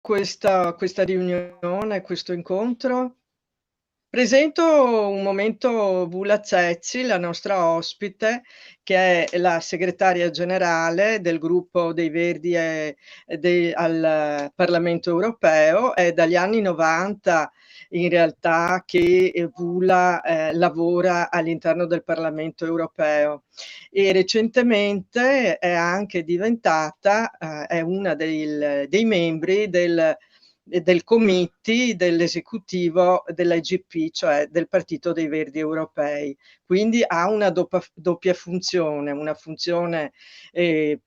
questa riunione, questo incontro. Presento un momento Vula Zezzi, la nostra ospite, che è la segretaria generale del gruppo dei Verdi al Parlamento europeo. È dagli anni 90 in realtà che Vula lavora all'interno del Parlamento europeo e recentemente è anche diventata, è una dei membri del committee dell'esecutivo dell'IGP, cioè del Partito dei Verdi Europei. Quindi ha una doppia funzione, una funzione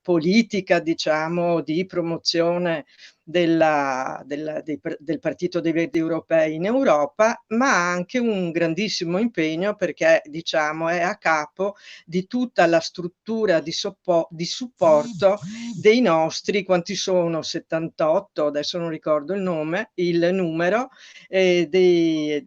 politica, diciamo, di promozione del Partito dei Verdi Europei in Europa, ma anche un grandissimo impegno perché, diciamo, è a capo di tutta la struttura di supporto dei nostri, quanti sono? 78, adesso non ricordo il numero, dei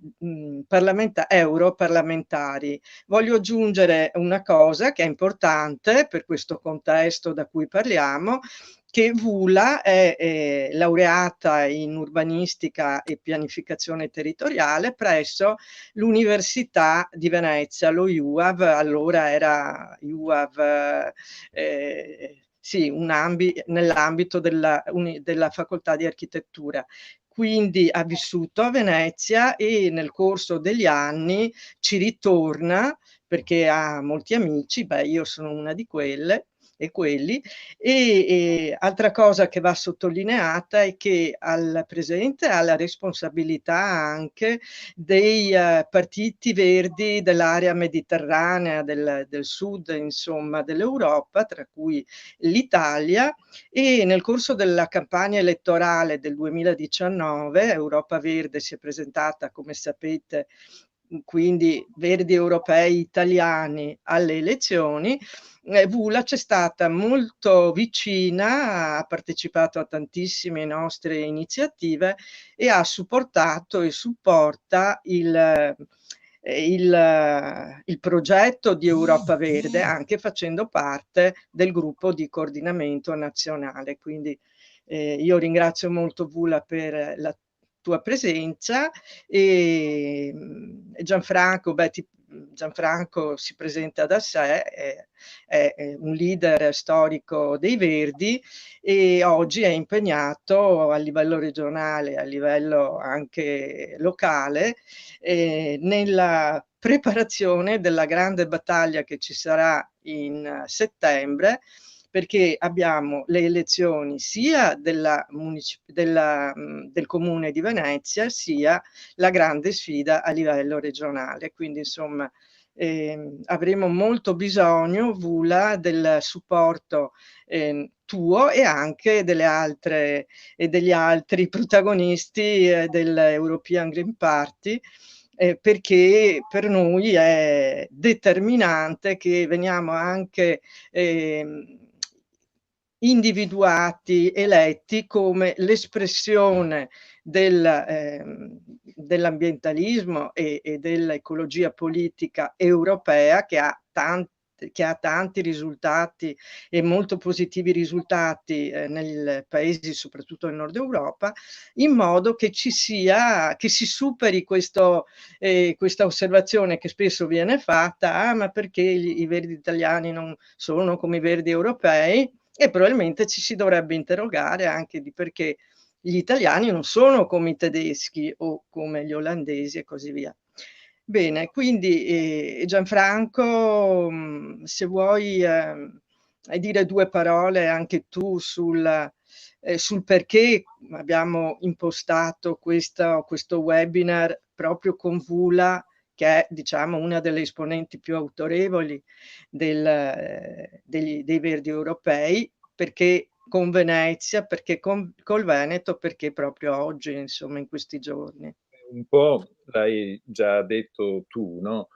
europarlamentari. Voglio aggiungere una cosa che è importante per questo contesto da cui parliamo, che Vula è laureata in urbanistica e pianificazione territoriale presso l'Università di Venezia, lo IUAV, allora era IUAV, sì, nell'ambito della facoltà di architettura. Quindi ha vissuto a Venezia e nel corso degli anni ci ritorna perché ha molti amici, beh, io sono una di quelle e quelli, e altra cosa che va sottolineata è che al presente ha la responsabilità anche dei partiti verdi dell'area mediterranea, del sud, insomma, dell'Europa, tra cui l'Italia, e nel corso della campagna elettorale del 2019 Europa Verde si è presentata, come sapete, quindi Verdi Europei italiani alle elezioni. Vula c'è stata molto vicina, ha partecipato a tantissime nostre iniziative e ha supportato e supporta il progetto di Europa Verde, anche facendo parte del gruppo di coordinamento nazionale. Quindi io ringrazio molto Vula per la tua presenza e Gianfranco si presenta da sé, è un leader storico dei Verdi e oggi è impegnato a livello regionale, a livello anche locale, nella preparazione della grande battaglia che ci sarà in settembre, perché abbiamo le elezioni sia del Comune di Venezia, sia la grande sfida a livello regionale. Quindi insomma avremo molto bisogno, Vula, del supporto tuo e anche degli altri protagonisti dell'European Green Party, perché per noi è determinante che veniamo anche individuati, eletti come l'espressione dell'ambientalismo e dell'ecologia politica europea che ha tanti risultati e molto positivi risultati nei paesi, soprattutto del nord Europa, in modo che si superi questa osservazione che spesso viene fatta, ma perché i verdi italiani non sono come i verdi europei? E probabilmente ci si dovrebbe interrogare anche di perché gli italiani non sono come i tedeschi o come gli olandesi e così via. Bene, quindi Gianfranco, se vuoi dire due parole anche tu sul perché abbiamo impostato questo webinar proprio con Vula, che è, diciamo, una delle esponenti più autorevoli dei Verdi europei, perché con Venezia, perché col Veneto, perché proprio oggi, insomma, in questi giorni. Un po' l'hai già detto tu, no?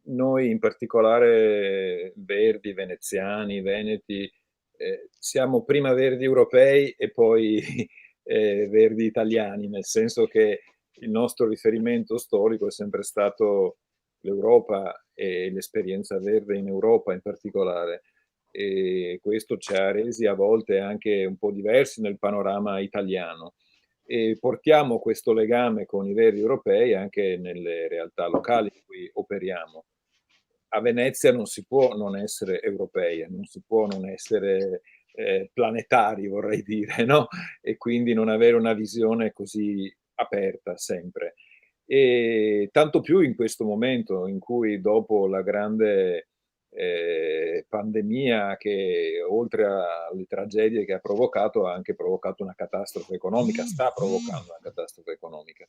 Noi in particolare verdi, veneziani, veneti, siamo prima verdi europei e poi verdi italiani, nel senso che il nostro riferimento storico è sempre stato l'Europa e l'esperienza verde in Europa in particolare. e questo ci ha resi a volte anche un po' diversi nel panorama italiano. E portiamo questo legame con i veri europei anche nelle realtà locali in cui operiamo. A Venezia non si può non essere europei, non si può non essere planetari, vorrei dire, no? E quindi non avere una visione così aperta sempre. E tanto più in questo momento in cui dopo la grande pandemia che oltre alle tragedie che ha provocato, ha anche provocato una catastrofe economica, sta provocando una catastrofe economica,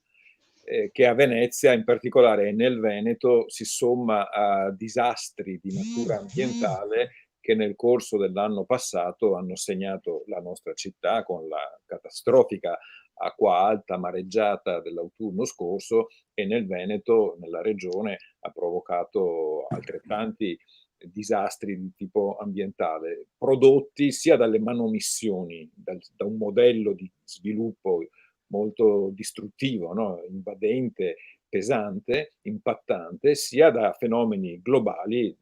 che a Venezia, in particolare e nel Veneto, si somma a disastri di natura ambientale che nel corso dell'anno passato hanno segnato la nostra città con la catastrofica acqua alta mareggiata dell'autunno scorso, e nel Veneto, nella regione, ha provocato altrettanti disastri di tipo ambientale, prodotti sia dalle manomissioni, da un modello di sviluppo molto distruttivo, no? Invadente, pesante, impattante, sia da fenomeni globali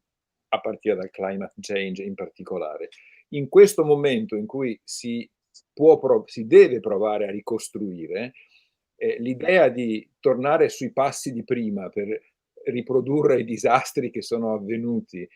a partire dal climate change in particolare. In questo momento in cui si deve provare a ricostruire, l'idea di tornare sui passi di prima per riprodurre i disastri che sono avvenuti,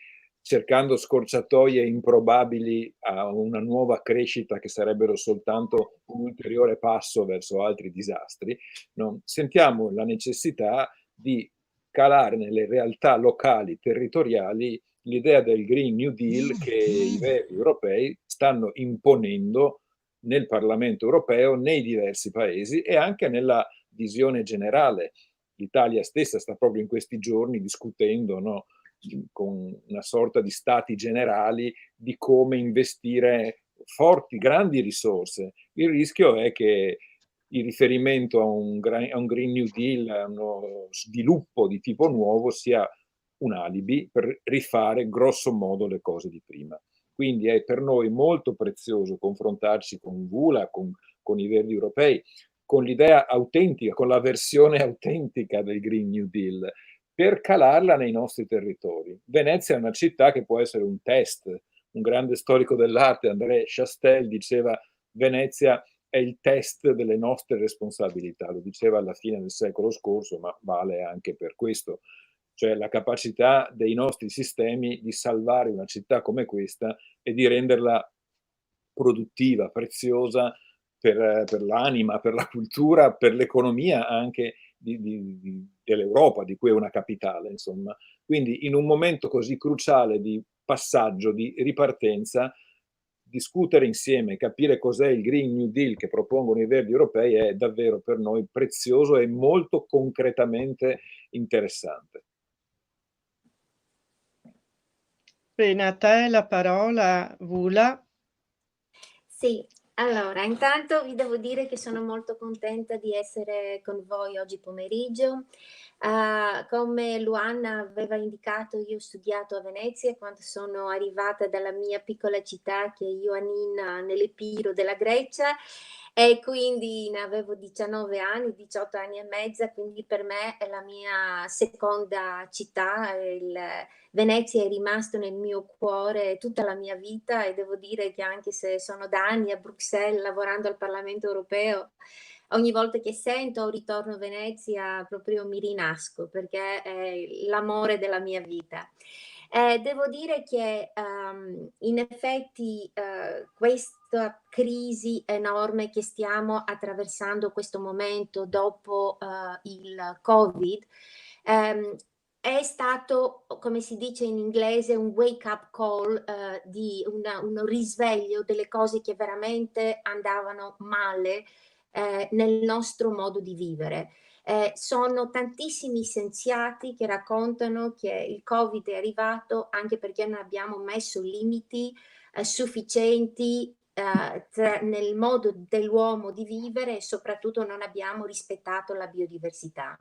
cercando scorciatoie improbabili a una nuova crescita che sarebbero soltanto un ulteriore passo verso altri disastri, no? Sentiamo la necessità di calare nelle realtà locali, territoriali, l'idea del Green New Deal che i veri europei stanno imponendo nel Parlamento europeo, nei diversi paesi e anche nella visione generale. L'Italia stessa sta proprio in questi giorni discutendo, no, con una sorta di stati generali di come investire forti, grandi risorse. Il rischio è che il riferimento a un Green New Deal, a uno sviluppo di tipo nuovo, sia un alibi per rifare grosso modo le cose di prima. Quindi è per noi molto prezioso confrontarci con Vula, con i Verdi europei, con l'idea autentica, con la versione autentica del Green New Deal, per calarla nei nostri territori. Venezia è una città che può essere un test. Un grande storico dell'arte, André Chastel, diceva Venezia è il test delle nostre responsabilità, lo diceva alla fine del secolo scorso, ma vale anche per questo, cioè la capacità dei nostri sistemi di salvare una città come questa e di renderla produttiva, preziosa per l'anima, per la cultura, per l'economia anche dell'Europa, di cui è una capitale, insomma. Quindi in un momento così cruciale di passaggio, di ripartenza, discutere insieme, capire cos'è il Green New Deal che propongono i Verdi europei è davvero per noi prezioso e molto concretamente interessante. Bene, a te la parola, Vula. Sì, allora, intanto vi devo dire che sono molto contenta di essere con voi oggi pomeriggio. Come Luana aveva indicato, io ho studiato a Venezia quando sono arrivata dalla mia piccola città, che è Ioannina, nell'Epiro della Grecia, e quindi ne avevo 19 anni, 18 anni e mezza, quindi per me è la mia seconda città. Venezia è rimasto nel mio cuore tutta la mia vita, e devo dire che anche se sono da anni a Bruxelles lavorando al Parlamento europeo, ogni volta che sento o ritorno a Venezia proprio mi rinasco, perché è l'amore della mia vita. Devo dire che in effetti questa crisi enorme che stiamo attraversando questo momento dopo il Covid è stato, come si dice in inglese, un wake up call, di un risveglio delle cose che veramente andavano male nel nostro modo di vivere. Sono tantissimi scienziati che raccontano che il Covid è arrivato anche perché non abbiamo messo limiti sufficienti nel modo dell'uomo di vivere, e soprattutto non abbiamo rispettato la biodiversità.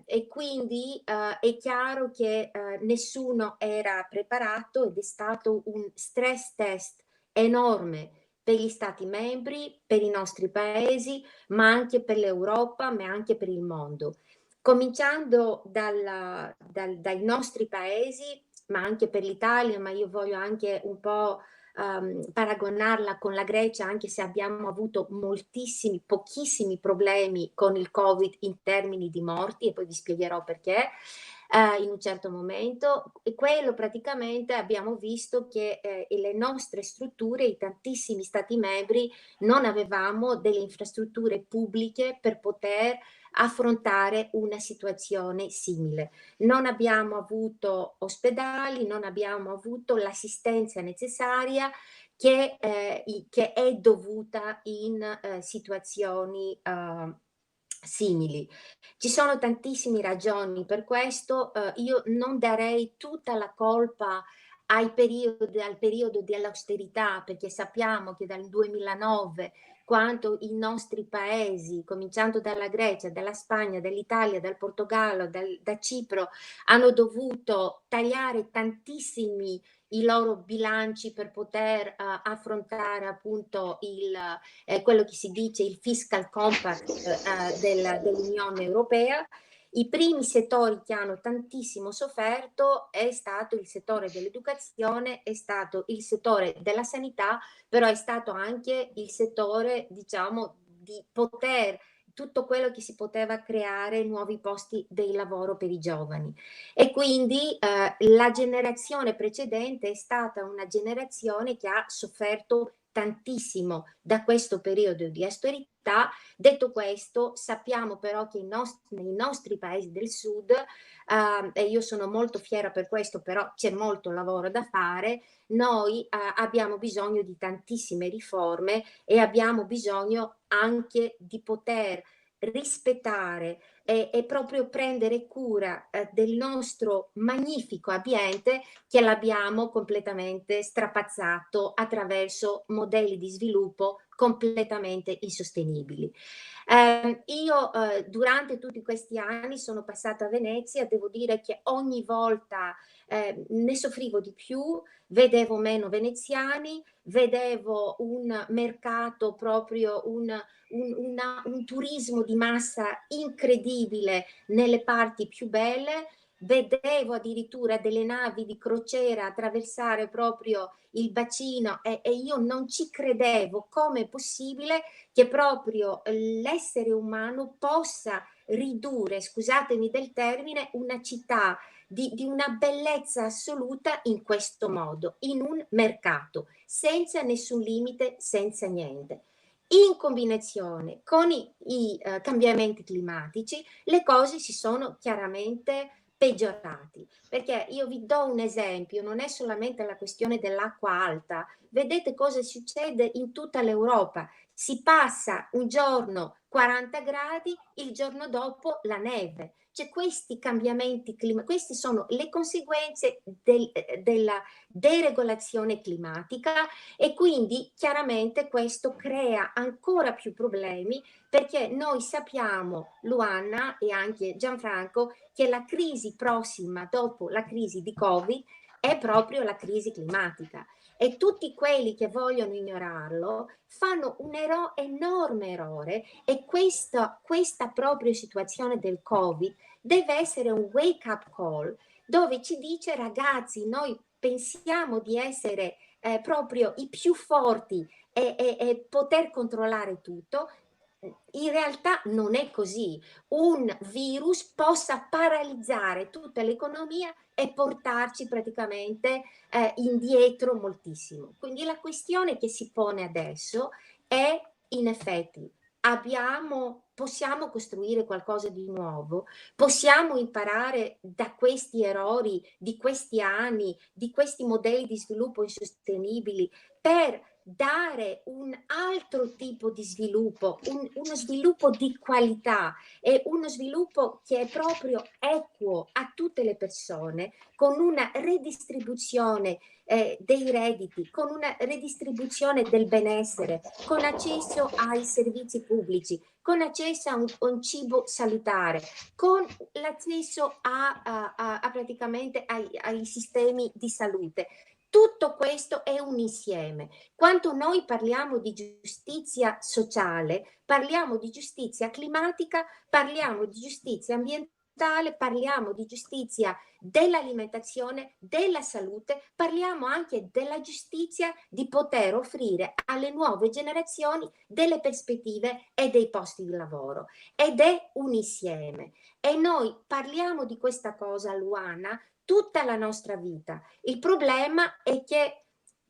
E quindi è chiaro che nessuno era preparato, ed è stato un stress test enorme per gli stati membri, per i nostri paesi, ma anche per l'Europa, ma anche per il mondo. Cominciando dai nostri paesi, ma anche per l'Italia, ma io voglio anche un po' paragonarla con la Grecia, anche se abbiamo avuto pochissimi problemi con il Covid in termini di morti, e poi vi spiegherò perché. In un certo momento, e quello praticamente abbiamo visto che le nostre strutture, i tantissimi stati membri, non avevamo delle infrastrutture pubbliche per poter affrontare una situazione simile. Non abbiamo avuto ospedali, non abbiamo avuto l'assistenza necessaria che è dovuta in situazioni simili. Ci sono tantissime ragioni per questo, io non darei tutta la colpa al periodo dell'austerità, perché sappiamo che dal 2009, quando i nostri paesi, cominciando dalla Grecia, dalla Spagna, dall'Italia, dal Portogallo, da Cipro, hanno dovuto tagliare tantissimi i loro bilanci per poter affrontare appunto quello che si dice il fiscal compact dell'Unione Europea. I primi settori che hanno tantissimo sofferto è stato il settore dell'educazione, è stato il settore della sanità, però è stato anche il settore, diciamo, di poter tutto quello che si poteva creare nuovi posti di lavoro per i giovani. E quindi la generazione precedente è stata una generazione che ha sofferto tantissimo da questo periodo di austerità. Detto questo, sappiamo però che nei nostri paesi del sud, e io sono molto fiera per questo, però c'è molto lavoro da fare, noi abbiamo bisogno di tantissime riforme e abbiamo bisogno anche di poter rispettare e proprio prendere cura del nostro magnifico ambiente, che l'abbiamo completamente strapazzato attraverso modelli di sviluppo completamente insostenibili. Io durante tutti questi anni sono passata a Venezia, devo dire che ogni volta ne soffrivo di più, vedevo meno veneziani, vedevo un mercato proprio, un turismo di massa incredibile nelle parti più belle, vedevo addirittura delle navi di crociera attraversare proprio il bacino e io non ci credevo come è possibile che proprio l'essere umano possa ridurre, scusatemi del termine, una città di una bellezza assoluta in questo modo, in un mercato, senza nessun limite, senza niente. In combinazione con i cambiamenti climatici, le cose si sono chiaramente peggiorati, perché io vi do un esempio, non è solamente la questione dell'acqua alta, vedete cosa succede in tutta l'Europa, si passa un giorno 40 gradi, il giorno dopo la neve. Cioè questi cambiamenti climatici, queste sono le conseguenze della deregolazione climatica, e quindi chiaramente questo crea ancora più problemi, perché noi sappiamo, Luana e anche Gianfranco, che la crisi prossima dopo la crisi di Covid è proprio la crisi climatica, e tutti quelli che vogliono ignorarlo fanno un enorme errore, e questa propria situazione del Covid deve essere un wake up call, dove ci dice: ragazzi, noi pensiamo di essere proprio i più forti e poter controllare tutto. In realtà non è così. Un virus possa paralizzare tutta l'economia e portarci praticamente indietro moltissimo. Quindi la questione che si pone adesso è, in effetti, possiamo costruire qualcosa di nuovo, possiamo imparare da questi errori di questi anni, di questi modelli di sviluppo insostenibili, per dare un altro tipo di sviluppo, uno sviluppo di qualità, e uno sviluppo che è proprio equo a tutte le persone, con una redistribuzione dei redditi, con una redistribuzione del benessere, con accesso ai servizi pubblici, con accesso a un cibo salutare, con l'accesso a praticamente ai sistemi di salute. Tutto questo è un insieme. Quando noi parliamo di giustizia sociale, parliamo di giustizia climatica, parliamo di giustizia ambientale, ambientale, parliamo di giustizia dell'alimentazione, della salute, parliamo anche della giustizia di poter offrire alle nuove generazioni delle prospettive e dei posti di lavoro. Ed è un insieme. E noi parliamo di questa cosa, Luana, tutta la nostra vita. Il problema è che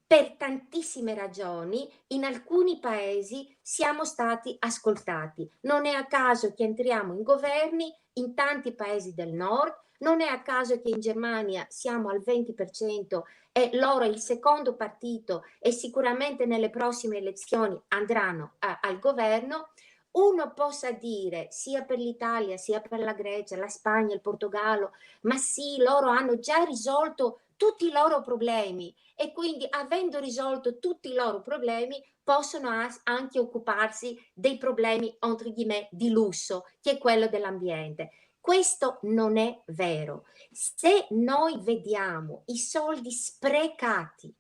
per tantissime ragioni in alcuni paesi siamo stati ascoltati. Non è a caso che entriamo in governi in tanti paesi del nord, non è a caso che in Germania siamo al 20% e loro il secondo partito e sicuramente nelle prossime elezioni andranno al governo. Uno possa dire sia per l'Italia, sia per la Grecia, la Spagna, il Portogallo, ma sì, loro hanno già risolto tutti i loro problemi e quindi avendo risolto tutti i loro problemi possono anche occuparsi dei problemi entre guillemets di lusso, che è quello dell'ambiente. Questo non è vero. Se noi vediamo i soldi sprecati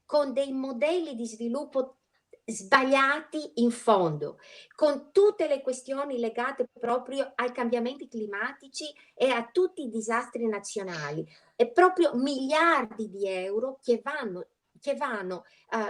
con dei modelli di sviluppo sbagliati in fondo, con tutte le questioni legate proprio ai cambiamenti climatici e a tutti i disastri nazionali, e proprio miliardi di euro che vanno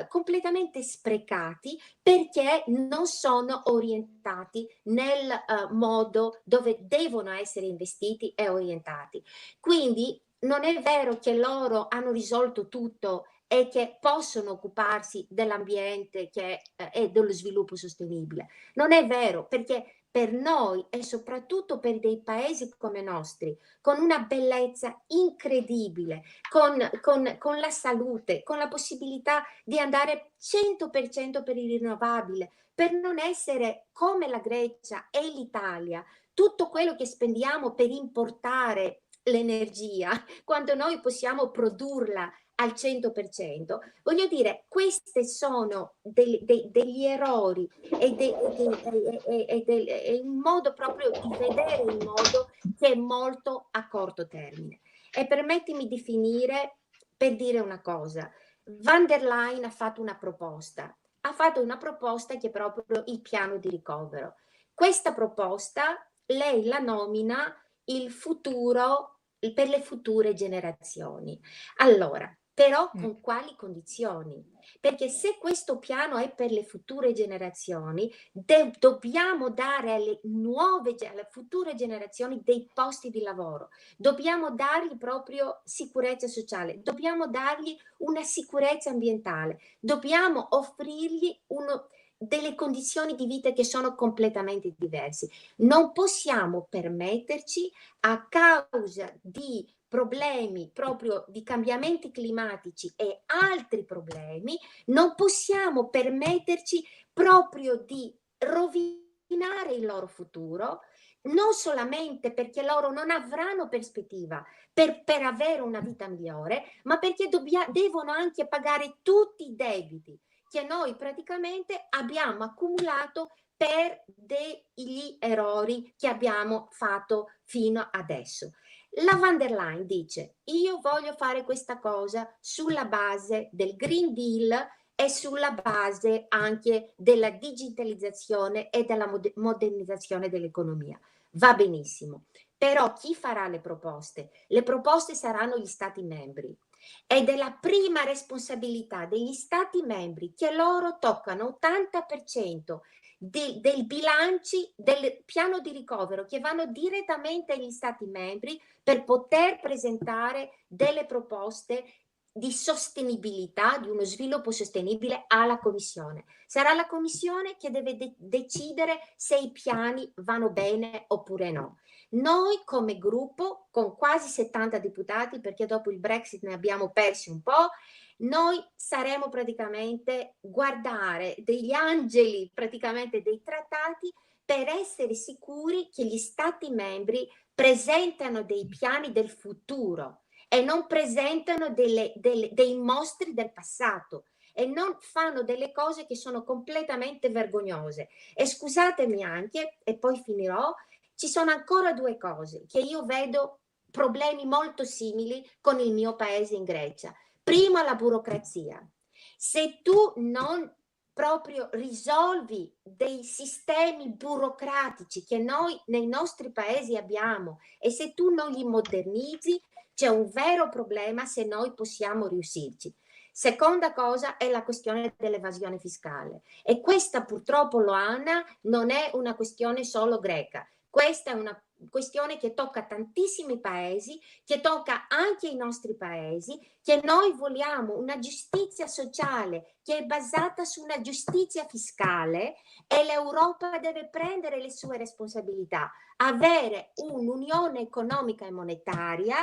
completamente sprecati perché non sono orientati nel modo dove devono essere investiti e orientati. Quindi non è vero che loro hanno risolto tutto e che possono occuparsi dell'ambiente e dello sviluppo sostenibile. Non è vero, perché per noi e soprattutto per dei paesi come i nostri, con una bellezza incredibile, con la salute, con la possibilità di andare 100% per il rinnovabile, per non essere come la Grecia e l'Italia, tutto quello che spendiamo per importare l'energia, quando noi possiamo produrla al 100%, voglio dire, questi sono degli errori e un modo proprio di vedere il mondo che è molto a corto termine. E permettimi di finire per dire una cosa. Van der Leyen ha fatto una proposta che è proprio il piano di ricovero. Questa proposta lei la nomina il futuro per le future generazioni. Allora, però con quali condizioni? Perché se questo piano è per le future generazioni, dobbiamo dare alle future generazioni dei posti di lavoro, dobbiamo dargli proprio sicurezza sociale, dobbiamo dargli una sicurezza ambientale, dobbiamo offrirgli delle condizioni di vita che sono completamente diverse. Non possiamo permetterci, a causa di problemi proprio di cambiamenti climatici e altri problemi, non possiamo permetterci proprio di rovinare il loro futuro, non solamente perché loro non avranno prospettiva per avere una vita migliore, ma perché devono anche pagare tutti i debiti che noi praticamente abbiamo accumulato per degli errori che abbiamo fatto fino adesso. La Van der Leyen dice: io voglio fare questa cosa sulla base del Green Deal e sulla base anche della digitalizzazione e della modernizzazione dell'economia. Va benissimo, però chi farà le proposte? Le proposte saranno gli Stati membri. Ed è la prima responsabilità degli Stati membri che loro toccano 80% dei bilanci del piano di ricovero che vanno direttamente agli Stati membri per poter presentare delle proposte di sostenibilità, di uno sviluppo sostenibile alla Commissione. Sarà la Commissione che deve decidere se i piani vanno bene oppure no. Noi come gruppo, con quasi 70 deputati, perché dopo il Brexit ne abbiamo persi un po', noi saremo praticamente guardare degli angeli, praticamente dei trattati, per essere sicuri che gli Stati membri presentano dei piani del futuro e non presentano dei mostri del passato e non fanno delle cose che sono completamente vergognose. E scusatemi anche, e poi finirò, ci sono ancora due cose che io vedo problemi molto simili con il mio paese in Grecia. Prima, la burocrazia. Se tu non proprio risolvi dei sistemi burocratici che noi nei nostri paesi abbiamo, e se tu non li modernizzi c'è un vero problema se noi possiamo riuscirci. Seconda cosa è la questione dell'evasione fiscale, e questa purtroppo, Loana, non è una questione solo greca. Questa è una questione che tocca tantissimi paesi, che tocca anche i nostri paesi, che noi vogliamo una giustizia sociale che è basata su una giustizia fiscale, e l'Europa deve prendere le sue responsabilità, avere un'unione economica e monetaria,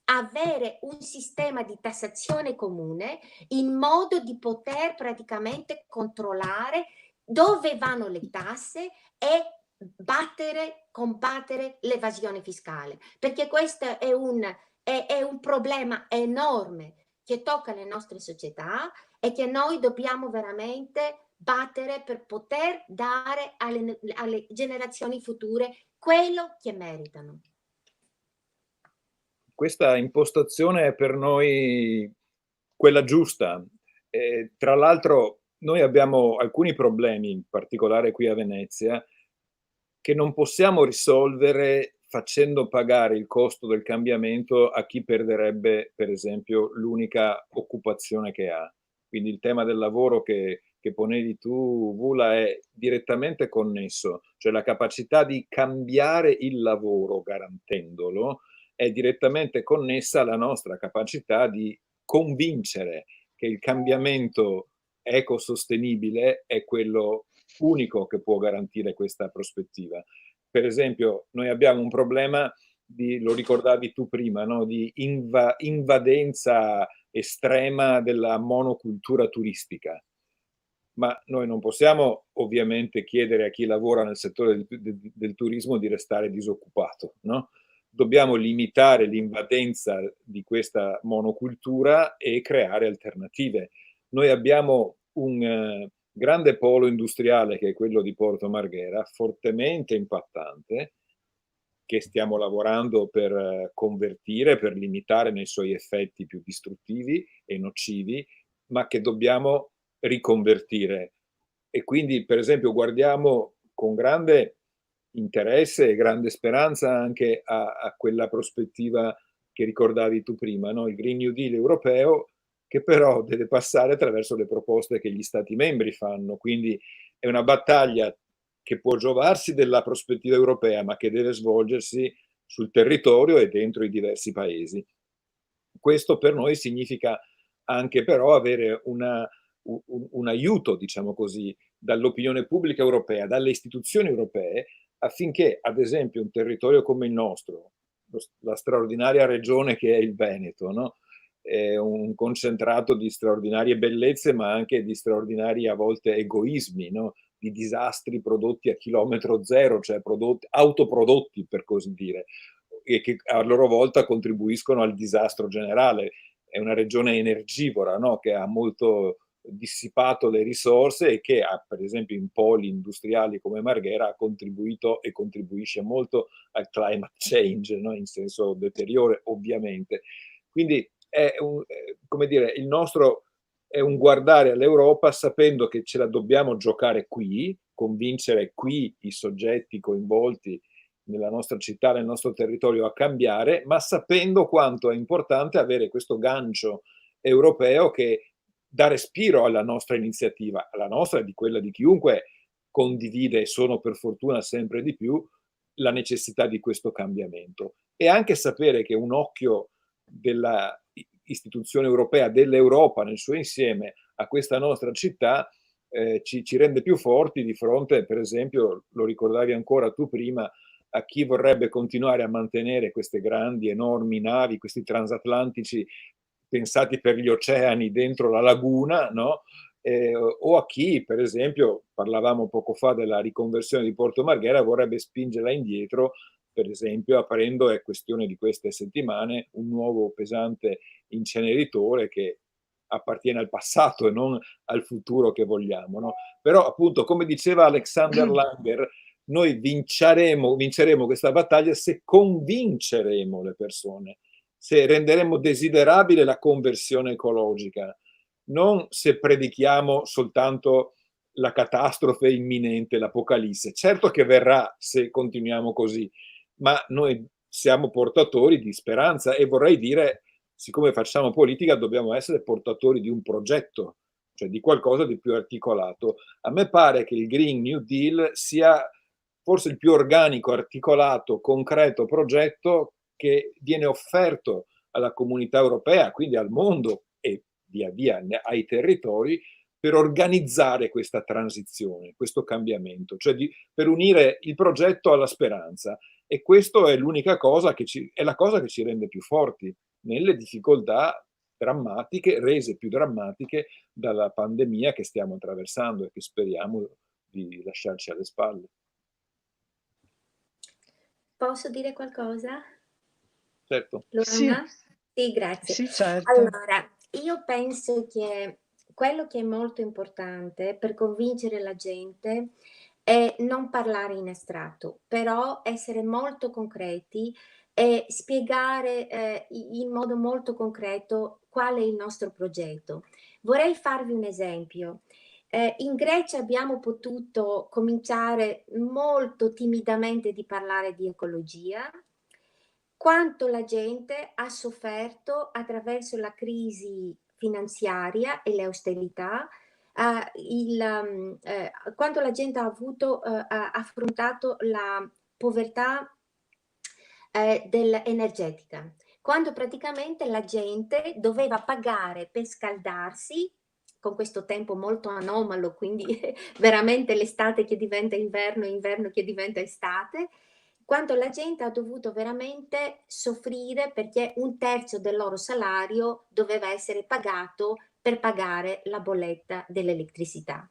avere un sistema di tassazione comune in modo di poter praticamente controllare dove vanno le tasse e combattere l'evasione fiscale, perché questo è un problema enorme che tocca le nostre società e che noi dobbiamo veramente battere per poter dare alle generazioni future quello che meritano. Questa impostazione è per noi quella giusta. Tra l'altro noi abbiamo alcuni problemi, in particolare qui a Venezia, che non possiamo risolvere facendo pagare il costo del cambiamento a chi perderebbe, per esempio, l'unica occupazione che ha. Quindi il tema del lavoro che ponevi tu, Vula, è direttamente connesso, cioè la capacità di cambiare il lavoro garantendolo è direttamente connessa alla nostra capacità di convincere che il cambiamento ecosostenibile è quello unico che può garantire questa prospettiva. Per esempio, noi abbiamo un problema lo ricordavi tu prima, no? Di invadenza estrema della monocultura turistica. Ma noi non possiamo ovviamente chiedere a chi lavora nel settore del turismo di restare disoccupato, no? Dobbiamo limitare l'invadenza di questa monocultura e creare alternative. Noi abbiamo un grande polo industriale che è quello di Porto Marghera, fortemente impattante, che stiamo lavorando per convertire, per limitare nei suoi effetti più distruttivi e nocivi, ma che dobbiamo riconvertire. E quindi, per esempio, guardiamo con grande interesse e grande speranza anche a quella prospettiva che ricordavi tu prima, no? Il Green New Deal europeo, che però deve passare attraverso le proposte che gli Stati membri fanno. Quindi è una battaglia che può giovarsi della prospettiva europea, ma che deve svolgersi sul territorio e dentro i diversi paesi. Questo per noi significa anche però avere un aiuto, diciamo così, dall'opinione pubblica europea, dalle istituzioni europee, affinché, ad esempio, un territorio come il nostro, la straordinaria regione che è il Veneto, no? È un concentrato di straordinarie bellezze, ma anche di straordinari a volte egoismi, no? Di disastri prodotti a chilometro zero, cioè autoprodotti per così dire, e che a loro volta contribuiscono al disastro generale. È una regione energivora, no? Che ha molto dissipato le risorse e che ha, per esempio, in poli industriali come Marghera ha contribuito e contribuisce molto al climate change, no? In senso deteriore, ovviamente. Quindi come dire, il nostro è un guardare all'Europa sapendo che ce la dobbiamo giocare qui, convincere qui i soggetti coinvolti nella nostra città, nel nostro territorio a cambiare, ma sapendo quanto è importante avere questo gancio europeo che dà respiro alla nostra iniziativa, alla nostra e di quella di chiunque condivide, e sono per fortuna sempre di più, la necessità di questo cambiamento. E anche sapere che un occhio della istituzione europea, dell'Europa nel suo insieme a questa nostra città ci rende più forti di fronte, per esempio, lo ricordavi ancora tu prima, a chi vorrebbe continuare a mantenere queste grandi, enormi navi, questi transatlantici pensati per gli oceani dentro la laguna, no? O a chi, per esempio, parlavamo poco fa della riconversione di Porto Marghera, vorrebbe spingerla indietro, per esempio aprendo, è questione di queste settimane, un nuovo pesante inceneritore che appartiene al passato e non al futuro che vogliamo, no? Però appunto, come diceva Alexander Langer, noi vinceremo questa battaglia se convinceremo le persone, se renderemo desiderabile la conversione ecologica, non se predichiamo soltanto la catastrofe imminente, l'apocalisse. Certo che verrà se continuiamo così, ma noi siamo portatori di speranza e vorrei dire, siccome facciamo politica, dobbiamo essere portatori di un progetto, cioè di qualcosa di più articolato. A me pare che il Green New Deal sia forse il più organico, articolato, concreto progetto che viene offerto alla comunità europea, quindi al mondo e via via ai territori, per organizzare questa transizione, questo cambiamento, cioè per unire il progetto alla speranza. E questo è l'unica cosa è la cosa che ci rende più forti nelle difficoltà drammatiche, rese più drammatiche dalla pandemia che stiamo attraversando e che speriamo di lasciarci alle spalle. Posso dire qualcosa? Certo. Luana? Sì, grazie. Sì, certo. Allora, io penso che quello che è molto importante per convincere la gente è non parlare in astratto, però essere molto concreti e spiegare in modo molto concreto qual è il nostro progetto. Vorrei farvi un esempio. In Grecia abbiamo potuto cominciare molto timidamente di parlare di ecologia, quanto la gente ha sofferto attraverso la crisi finanziaria e le austerità, quanto la gente ha affrontato la povertà energetica, quando praticamente la gente doveva pagare per scaldarsi con questo tempo molto anomalo, quindi veramente l'estate che diventa inverno, inverno che diventa estate, quando la gente ha dovuto veramente soffrire perché un terzo del loro salario doveva essere pagato per pagare la bolletta dell'elettricità.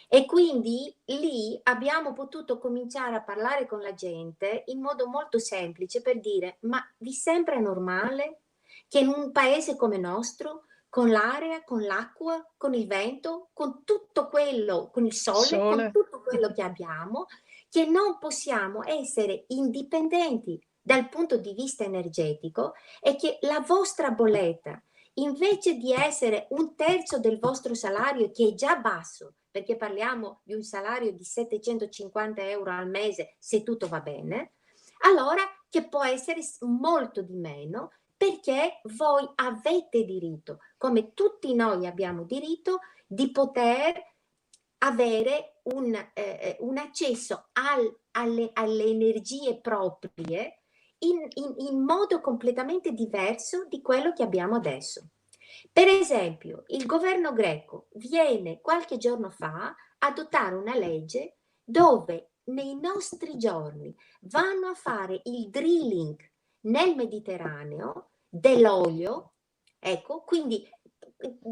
E quindi lì abbiamo potuto cominciare a parlare con la gente in modo molto semplice per dire: ma vi sembra normale che in un paese come il nostro, con l'aria, con l'acqua, con il vento, con tutto quello, con il sole, con tutto quello che abbiamo, che non possiamo essere indipendenti dal punto di vista energetico e che la vostra bolletta, invece di essere un terzo del vostro salario, che è già basso, perché parliamo di un salario di 750 euro al mese se tutto va bene, allora che può essere molto di meno, perché voi avete diritto, come tutti noi abbiamo diritto, di poter avere un accesso alle energie proprie in modo completamente diverso di quello che abbiamo adesso. Per esempio, il governo greco viene qualche giorno fa a adottare una legge dove nei nostri giorni vanno a fare il drilling nel Mediterraneo dell'olio, ecco, quindi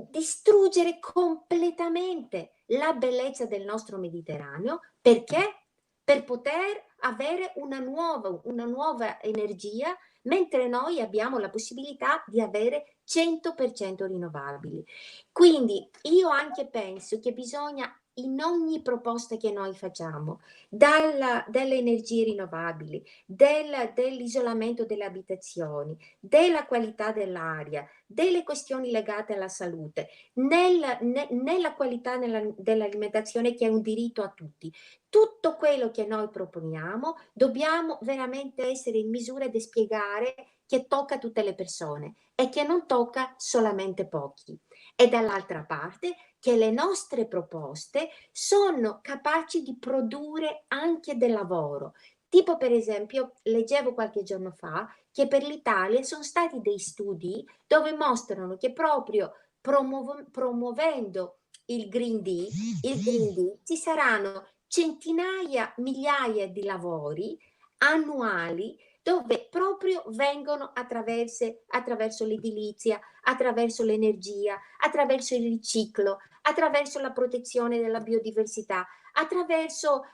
distruggere completamente la bellezza del nostro Mediterraneo. Perché? Per poter avere una nuova energia, mentre noi abbiamo la possibilità di avere 100% rinnovabili. Quindi io anche penso che bisogna, in ogni proposta che noi facciamo, delle energie rinnovabili, dell'isolamento delle abitazioni, della qualità dell'aria, delle questioni legate alla salute, nella qualità dell'alimentazione, che è un diritto a tutti. Tutto quello che noi proponiamo dobbiamo veramente essere in misura di spiegare che tocca a tutte le persone e che non tocca solamente pochi. E dall'altra parte che le nostre proposte sono capaci di produrre anche del lavoro. Tipo, per esempio, leggevo qualche giorno fa che per l'Italia sono stati dei studi dove mostrano che proprio promuovendo il Green Deal ci saranno centinaia, migliaia di lavori annuali dove proprio vengono attraverso l'edilizia, attraverso l'energia, attraverso il riciclo, attraverso la protezione della biodiversità, attraverso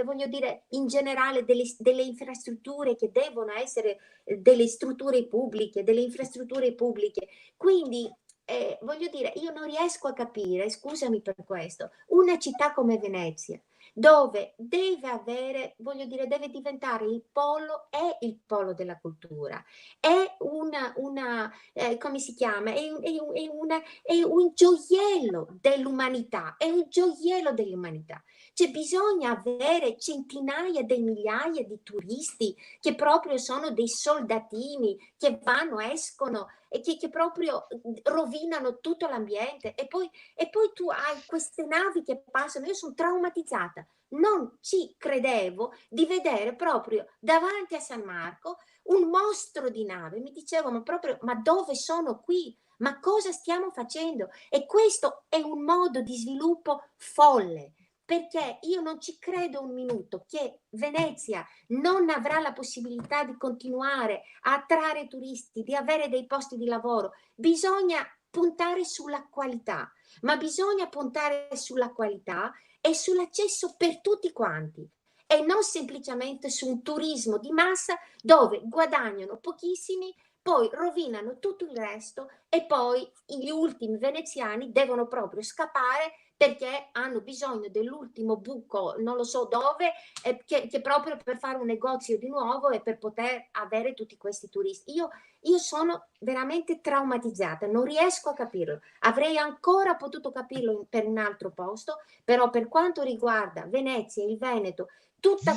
voglio dire, in generale delle infrastrutture che devono essere delle strutture pubbliche, delle infrastrutture pubbliche. Quindi voglio dire, io non riesco a capire, scusami per questo, una città come Venezia, dove deve avere, voglio dire, deve diventare il polo, è il polo della cultura, è come si chiama? È un gioiello dell'umanità, è un gioiello dell'umanità. Cioè bisogna avere centinaia di migliaia di turisti che proprio sono dei soldatini, che vanno, escono e che proprio rovinano tutto l'ambiente. E poi tu hai queste navi che passano, io sono traumatizzata, non ci credevo di vedere proprio davanti a San Marco un mostro di nave, mi dicevo ma dove sono qui? Ma cosa stiamo facendo? E questo è un modo di sviluppo folle, perché io non ci credo un minuto che Venezia non avrà la possibilità di continuare a attrarre turisti, di avere dei posti di lavoro. Bisogna puntare sulla qualità, ma bisogna puntare sulla qualità e sull'accesso per tutti quanti, e non semplicemente su un turismo di massa dove guadagnano pochissimi, poi rovinano tutto il resto e poi gli ultimi veneziani devono proprio scappare perché hanno bisogno dell'ultimo buco, non lo so dove, che proprio per fare un negozio di nuovo e per poter avere tutti questi turisti. Io sono veramente traumatizzata, non riesco a capirlo. Avrei ancora potuto capirlo per un altro posto, però per quanto riguarda Venezia, il Veneto, tutta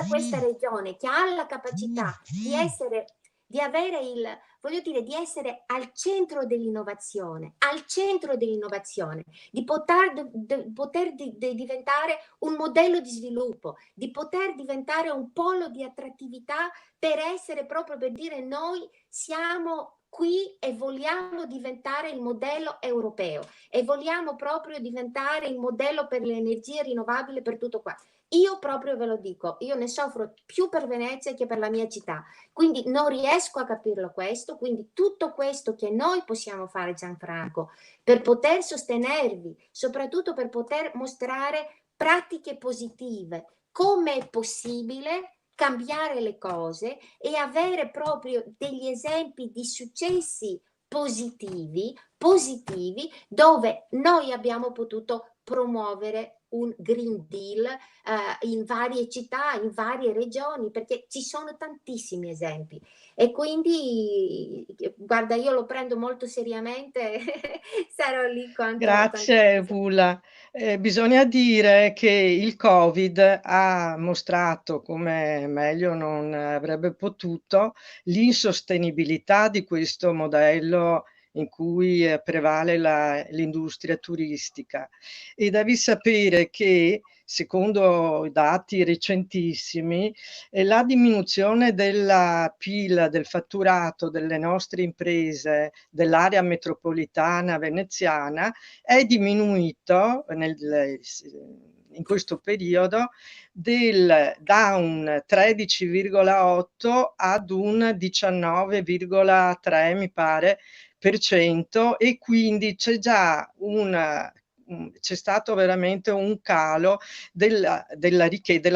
questa regione che ha la capacità di essere, di avere voglio dire, di essere al centro dell'innovazione, di poter diventare un modello di sviluppo, di poter diventare un polo di attrattività per essere proprio, per dire noi siamo qui e vogliamo diventare il modello europeo e vogliamo proprio diventare il modello per le energie rinnovabili, per tutto qua. Io proprio ve lo dico, io ne soffro più per Venezia che per la mia città, quindi non riesco a capirlo questo, quindi tutto questo che noi possiamo fare, Gianfranco, per poter sostenervi, soprattutto per poter mostrare pratiche positive, come è possibile cambiare le cose e avere proprio degli esempi di successi positivi dove noi abbiamo potuto promuovere un Green Deal in varie città, in varie regioni, perché ci sono tantissimi esempi. E quindi, guarda, io lo prendo molto seriamente, sarò lì quanto... Grazie Vula. Bisogna dire che il Covid ha mostrato, come meglio non avrebbe potuto, l'insostenibilità di questo modello in cui prevale l'industria turistica. E devi sapere che, secondo dati recentissimi, la diminuzione della PIL, del fatturato delle nostre imprese dell'area metropolitana veneziana è diminuito in questo periodo da un 13,8 ad un 19,3 mi pare per cento, e quindi c'è stato veramente un calo della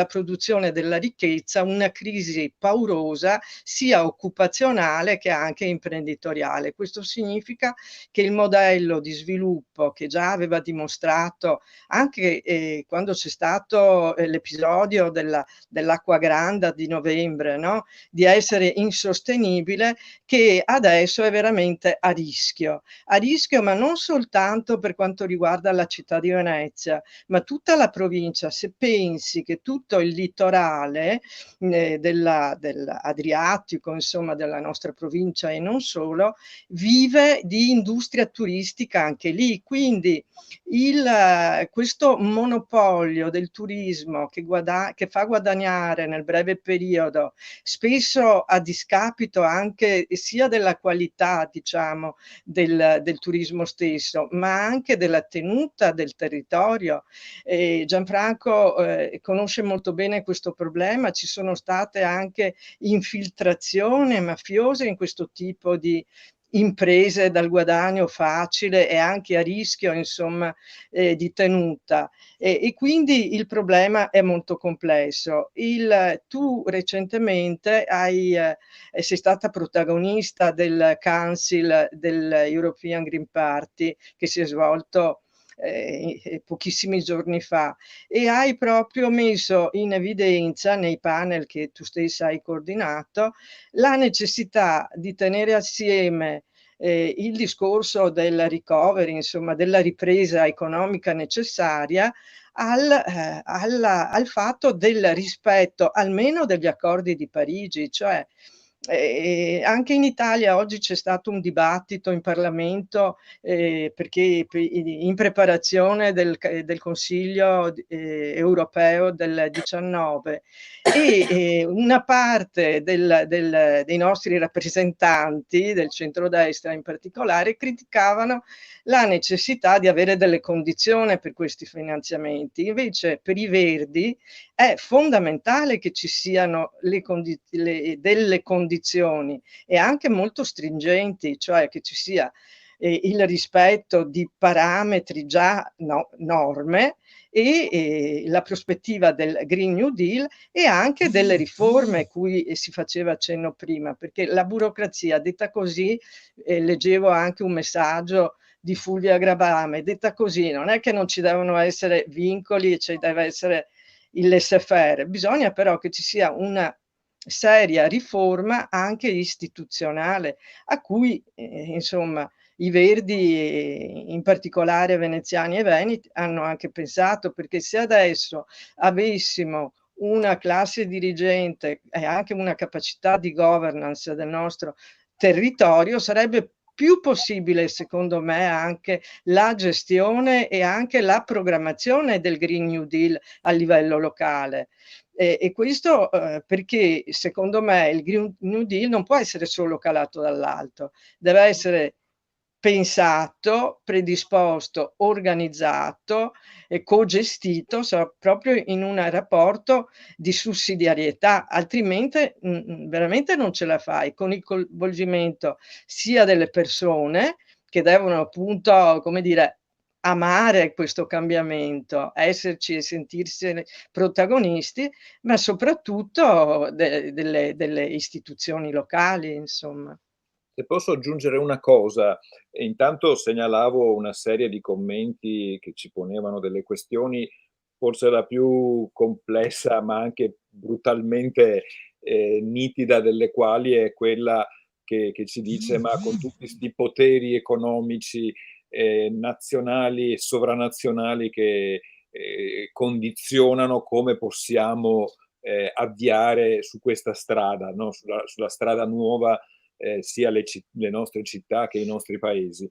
produzione della ricchezza, una crisi paurosa sia occupazionale che anche imprenditoriale. Questo significa che il modello di sviluppo che già aveva dimostrato anche quando c'è stato l'episodio dell'acqua granda di novembre, no? Di essere insostenibile, che adesso è veramente a rischio, ma non soltanto per quanto riguarda la città di Venezia, ma tutta la provincia. Se pensi che tutto il litorale dell'Adriatico, insomma della nostra provincia e non solo, vive di industria turistica anche lì, quindi questo monopolio del turismo che fa guadagnare nel breve periodo, spesso a discapito anche sia della qualità, diciamo, del turismo stesso, ma anche della tenuta del territorio. Gianfranco conosce molto bene questo problema, ci sono state anche infiltrazioni mafiose in questo tipo di imprese dal guadagno facile e anche a rischio, insomma, di tenuta. E quindi il problema è molto complesso. Tu recentemente sei stata protagonista del Council dell'European Green Party che si è svolto pochissimi giorni fa, e hai proprio messo in evidenza nei panel che tu stessa hai coordinato la necessità di tenere assieme il discorso del recovery, insomma della ripresa economica necessaria, al fatto del rispetto almeno degli accordi di Parigi, cioè anche in Italia oggi c'è stato un dibattito in Parlamento perché in preparazione del Consiglio europeo del 19 e una parte dei nostri rappresentanti del centrodestra in particolare criticavano la necessità di avere delle condizioni per questi finanziamenti. Invece per i Verdi è fondamentale che ci siano delle condizioni e anche molto stringenti, cioè che ci sia il rispetto di parametri già norme e la prospettiva del Green New Deal e anche delle riforme cui si faceva cenno prima, perché la burocrazia, detta così, leggevo anche un messaggio di Fulvia Grabame, detta così, non è che non ci devono essere vincoli e ci deve essere il laissez-faire, bisogna però che ci sia una seria riforma anche istituzionale a cui insomma i Verdi, in particolare veneziani e veneti, hanno anche pensato, perché se adesso avessimo una classe dirigente e anche una capacità di governance del nostro territorio, sarebbe più possibile, secondo me, anche la gestione e anche la programmazione del Green New Deal a livello locale. E questo perché, secondo me, il Green New Deal non può essere solo calato dall'alto, deve essere pensato, predisposto, organizzato e cogestito proprio in un rapporto di sussidiarietà, altrimenti veramente non ce la fai, con il coinvolgimento sia delle persone che devono appunto, come dire, amare questo cambiamento, esserci e sentirsi protagonisti, ma soprattutto delle istituzioni locali, insomma. Se posso aggiungere una cosa, intanto segnalavo una serie di commenti che ci ponevano delle questioni, forse la più complessa ma anche brutalmente nitida delle quali è quella che ci dice: ma con tutti questi poteri economici nazionali e sovranazionali che condizionano come possiamo avviare su questa strada, no? sulla strada nuova, sia le nostre città che i nostri paesi.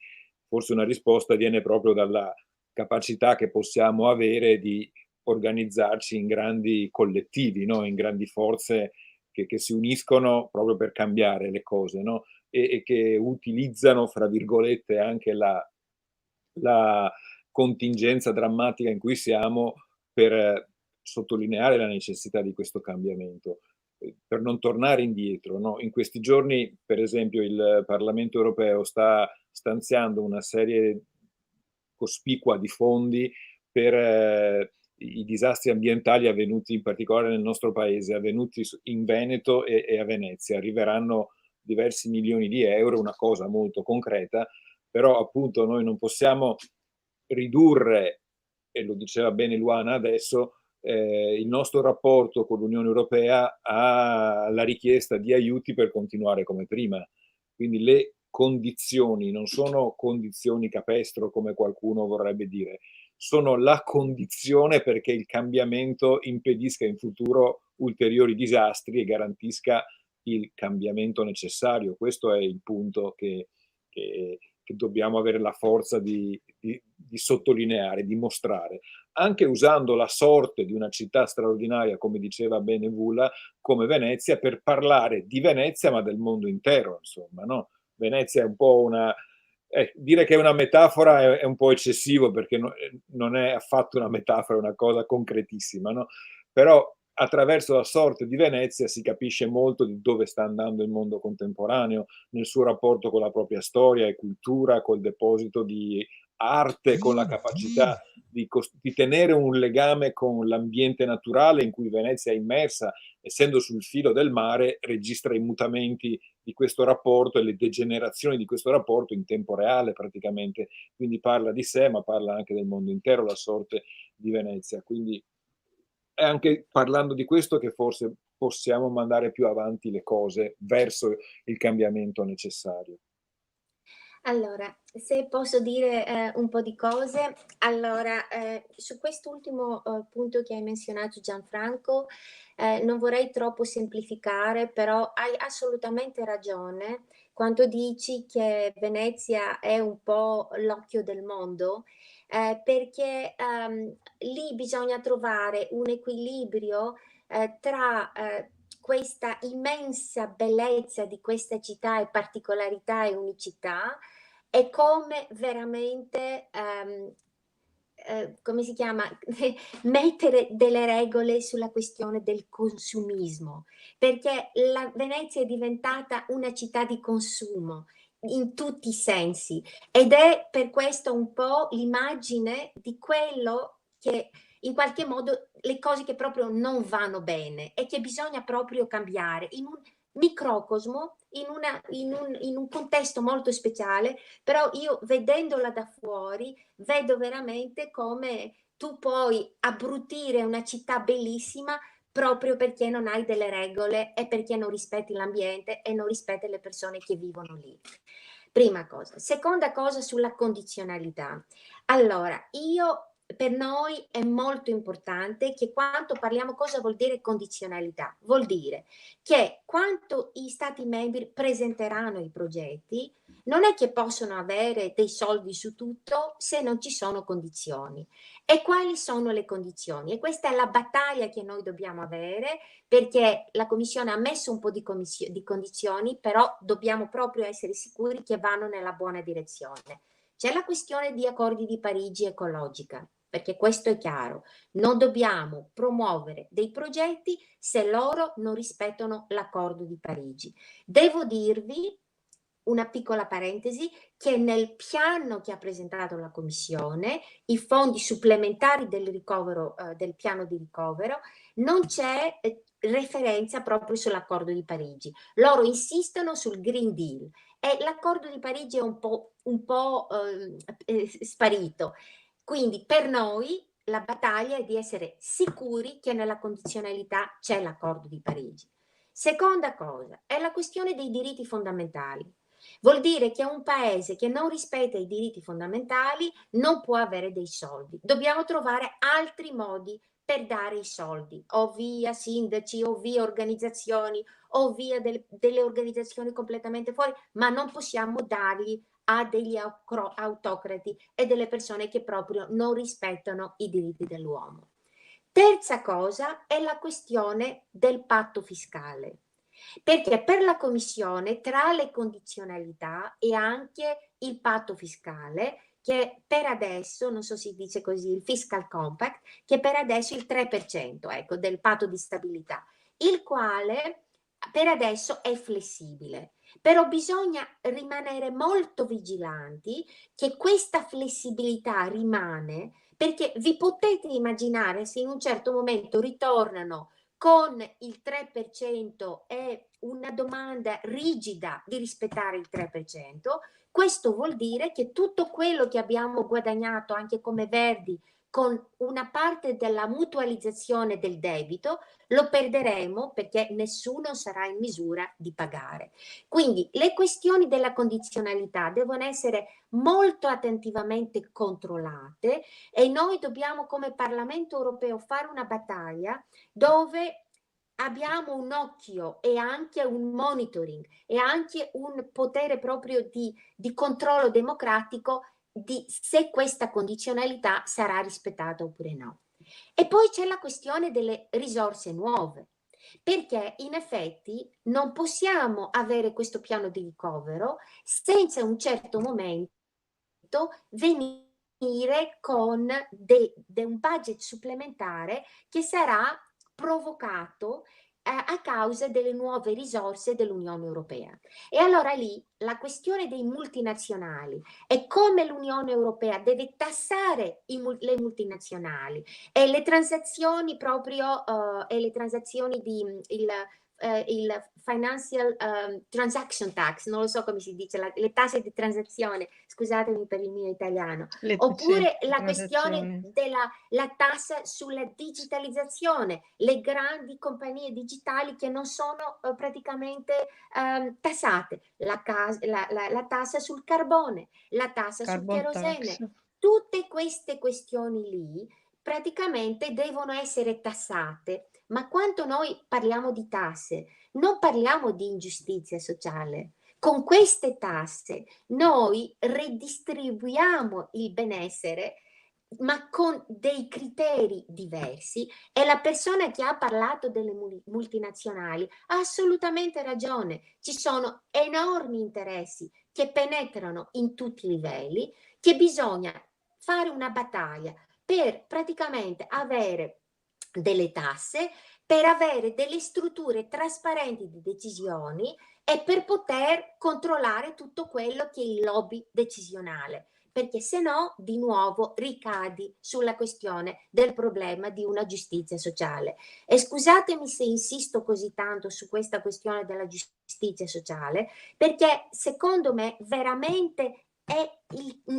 Forse una risposta viene proprio dalla capacità che possiamo avere di organizzarci in grandi collettivi, no? In grandi forze che si uniscono proprio per cambiare le cose, no? E che utilizzano, fra virgolette, anche la contingenza drammatica in cui siamo per sottolineare la necessità di questo cambiamento, per non tornare indietro, no? In questi giorni, per esempio, il Parlamento europeo sta stanziando una serie cospicua di fondi per i disastri ambientali avvenuti in particolare nel nostro paese, avvenuti in Veneto e a Venezia. Arriveranno diversi milioni di euro, una cosa molto concreta, però appunto noi non possiamo ridurre, e lo diceva bene Luana adesso, il nostro rapporto con l'Unione Europea alla richiesta di aiuti per continuare come prima. Quindi le condizioni non sono condizioni capestro come qualcuno vorrebbe dire, sono la condizione perché il cambiamento impedisca in futuro ulteriori disastri e garantisca il cambiamento necessario. Questo è il punto che dobbiamo avere la forza di sottolineare, di mostrare, anche usando la sorte di una città straordinaria, come diceva bene Vula, come Venezia, per parlare di Venezia ma del mondo intero, insomma, no? Venezia è un po' una... dire che è una metafora è un po' eccessivo, perché non è affatto una metafora, è una cosa concretissima, no? Però attraverso la sorte di Venezia si capisce molto di dove sta andando il mondo contemporaneo nel suo rapporto con la propria storia e cultura, col deposito di arte, con la capacità di tenere un legame con l'ambiente naturale in cui Venezia è immersa, essendo sul filo del mare, registra i mutamenti di questo rapporto e le degenerazioni di questo rapporto in tempo reale praticamente, quindi parla di sé ma parla anche del mondo intero, la sorte di Venezia, quindi è anche parlando di questo che forse possiamo mandare più avanti le cose verso il cambiamento necessario. Allora, se posso dire un po' di cose, allora su quest'ultimo punto che hai menzionato Gianfranco, non vorrei troppo semplificare, però hai assolutamente ragione quando dici che Venezia è un po' l'occhio del mondo, perché lì bisogna trovare un equilibrio tra questa immensa bellezza di questa città e particolarità e unicità e come veramente, come si chiama, mettere delle regole sulla questione del consumismo, perché la Venezia è diventata una città di consumo in tutti i sensi ed è per questo un po' l'immagine di quello che in qualche modo le cose che proprio non vanno bene e che bisogna proprio cambiare in un microcosmo, in un contesto molto speciale, però io vedendola da fuori vedo veramente come tu puoi abbrutire una città bellissima proprio perché non hai delle regole e perché non rispetti l'ambiente e non rispetti le persone che vivono lì. Prima cosa. Seconda cosa sulla condizionalità. Allora, per noi è molto importante che quando parliamo cosa vuol dire condizionalità? Vuol dire che quando i stati membri presenteranno i progetti, non è che possono avere dei soldi su tutto se non ci sono condizioni. E quali sono le condizioni? E questa è la battaglia che noi dobbiamo avere perché la Commissione ha messo un po' di condizioni, però dobbiamo proprio essere sicuri che vanno nella buona direzione. C'è la questione di accordi di Parigi ecologica, perché questo è chiaro. Non dobbiamo promuovere dei progetti se loro non rispettano l'accordo di Parigi. Devo dirvi una piccola parentesi, che nel piano che ha presentato la Commissione, i fondi supplementari del ricovero, del piano di ricovero, non c'è referenza proprio sull'accordo di Parigi. Loro insistono sul Green Deal e l'accordo di Parigi è un po' sparito. Quindi per noi la battaglia è di essere sicuri che nella condizionalità c'è l'accordo di Parigi. Seconda cosa è la questione dei diritti fondamentali. Vuol dire che un paese che non rispetta i diritti fondamentali non può avere dei soldi. Dobbiamo trovare altri modi per dare i soldi, o via sindaci, o via organizzazioni, o via delle organizzazioni completamente fuori, ma non possiamo darli a degli autocrati e delle persone che proprio non rispettano i diritti dell'uomo. Terza cosa è la questione del patto fiscale. Perché per la Commissione tra le condizionalità e anche il patto fiscale, che per adesso, non so se si dice così, il fiscal compact, che per adesso è il 3%, ecco, del patto di stabilità, il quale per adesso è flessibile. Però bisogna rimanere molto vigilanti che questa flessibilità rimane, perché vi potete immaginare se in un certo momento ritornano con il 3% e una domanda rigida di rispettare il 3%, questo vuol dire che tutto quello che abbiamo guadagnato anche come Verdi con una parte della mutualizzazione del debito lo perderemo perché nessuno sarà in misura di pagare. Quindi le questioni della condizionalità devono essere molto attentivamente controllate e noi dobbiamo come Parlamento europeo fare una battaglia dove abbiamo un occhio e anche un monitoring e anche un potere proprio di controllo democratico di se questa condizionalità sarà rispettata oppure no. E poi c'è la questione delle risorse nuove, perché in effetti non possiamo avere questo piano di ricovero senza in un certo momento venire con un budget supplementare che sarà provocato a causa delle nuove risorse dell'Unione Europea. E allora lì la questione dei multinazionali e come l'Unione Europea deve tassare le multinazionali e le transazioni proprio e le transazioni di il il financial transaction tax, non lo so come si dice, le tasse di transazione, scusatemi per il mio italiano, oppure la questione della tassa sulla digitalizzazione, le grandi compagnie digitali che non sono praticamente tassate, la tassa sul carbone, la tassa sul kerosene, tutte queste questioni lì praticamente devono essere tassate. Ma quando noi parliamo di tasse, non parliamo di ingiustizia sociale. Con queste tasse noi redistribuiamo il benessere, ma con dei criteri diversi, e la persona che ha parlato delle multinazionali ha assolutamente ragione. Ci sono enormi interessi che penetrano in tutti i livelli, che bisogna fare una battaglia per praticamente avere delle tasse, per avere delle strutture trasparenti di decisioni e per poter controllare tutto quello che è il lobby decisionale, perché se no di nuovo ricadi sulla questione del problema di una giustizia sociale. E scusatemi se insisto così tanto su questa questione della giustizia sociale, perché secondo me veramente è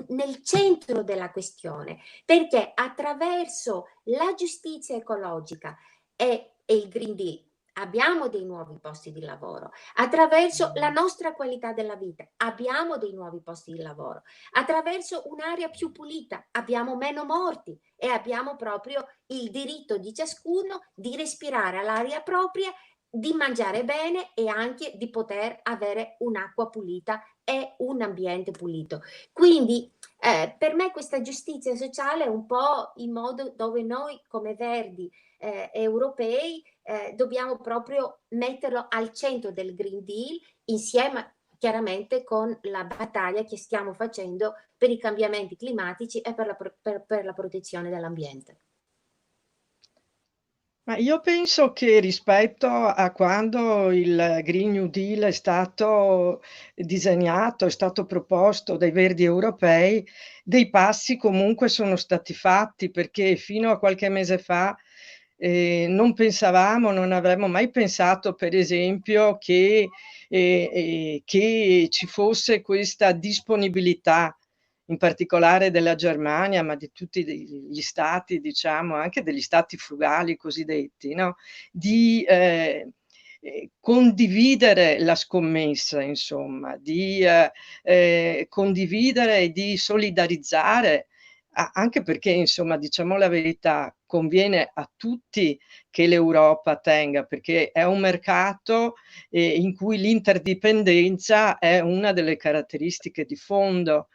nel centro della questione, perché attraverso la giustizia ecologica e il Green Deal abbiamo dei nuovi posti di lavoro, attraverso la nostra qualità della vita abbiamo dei nuovi posti di lavoro, attraverso un'aria più pulita abbiamo meno morti e abbiamo proprio il diritto di ciascuno di respirare all'aria propria, di mangiare bene e anche di poter avere un'acqua pulita e un ambiente pulito. Quindi per me questa giustizia sociale è un po' il modo dove noi come Verdi europei dobbiamo proprio metterlo al centro del Green Deal, insieme chiaramente con la battaglia che stiamo facendo per i cambiamenti climatici e per la protezione dell'ambiente. Ma io penso che rispetto a quando il Green New Deal è stato disegnato, è stato proposto dai Verdi europei, dei passi comunque sono stati fatti, perché fino a qualche mese fa non pensavamo, non avremmo mai pensato, per esempio, che ci fosse questa disponibilità, in particolare della Germania, ma di tutti gli stati, diciamo, anche degli stati frugali cosiddetti, no? Di condividere la scommessa, insomma, di condividere e di solidarizzare, anche perché, insomma, diciamo la verità, conviene a tutti che l'Europa tenga, perché è un mercato in cui l'interdipendenza è una delle caratteristiche di fondo.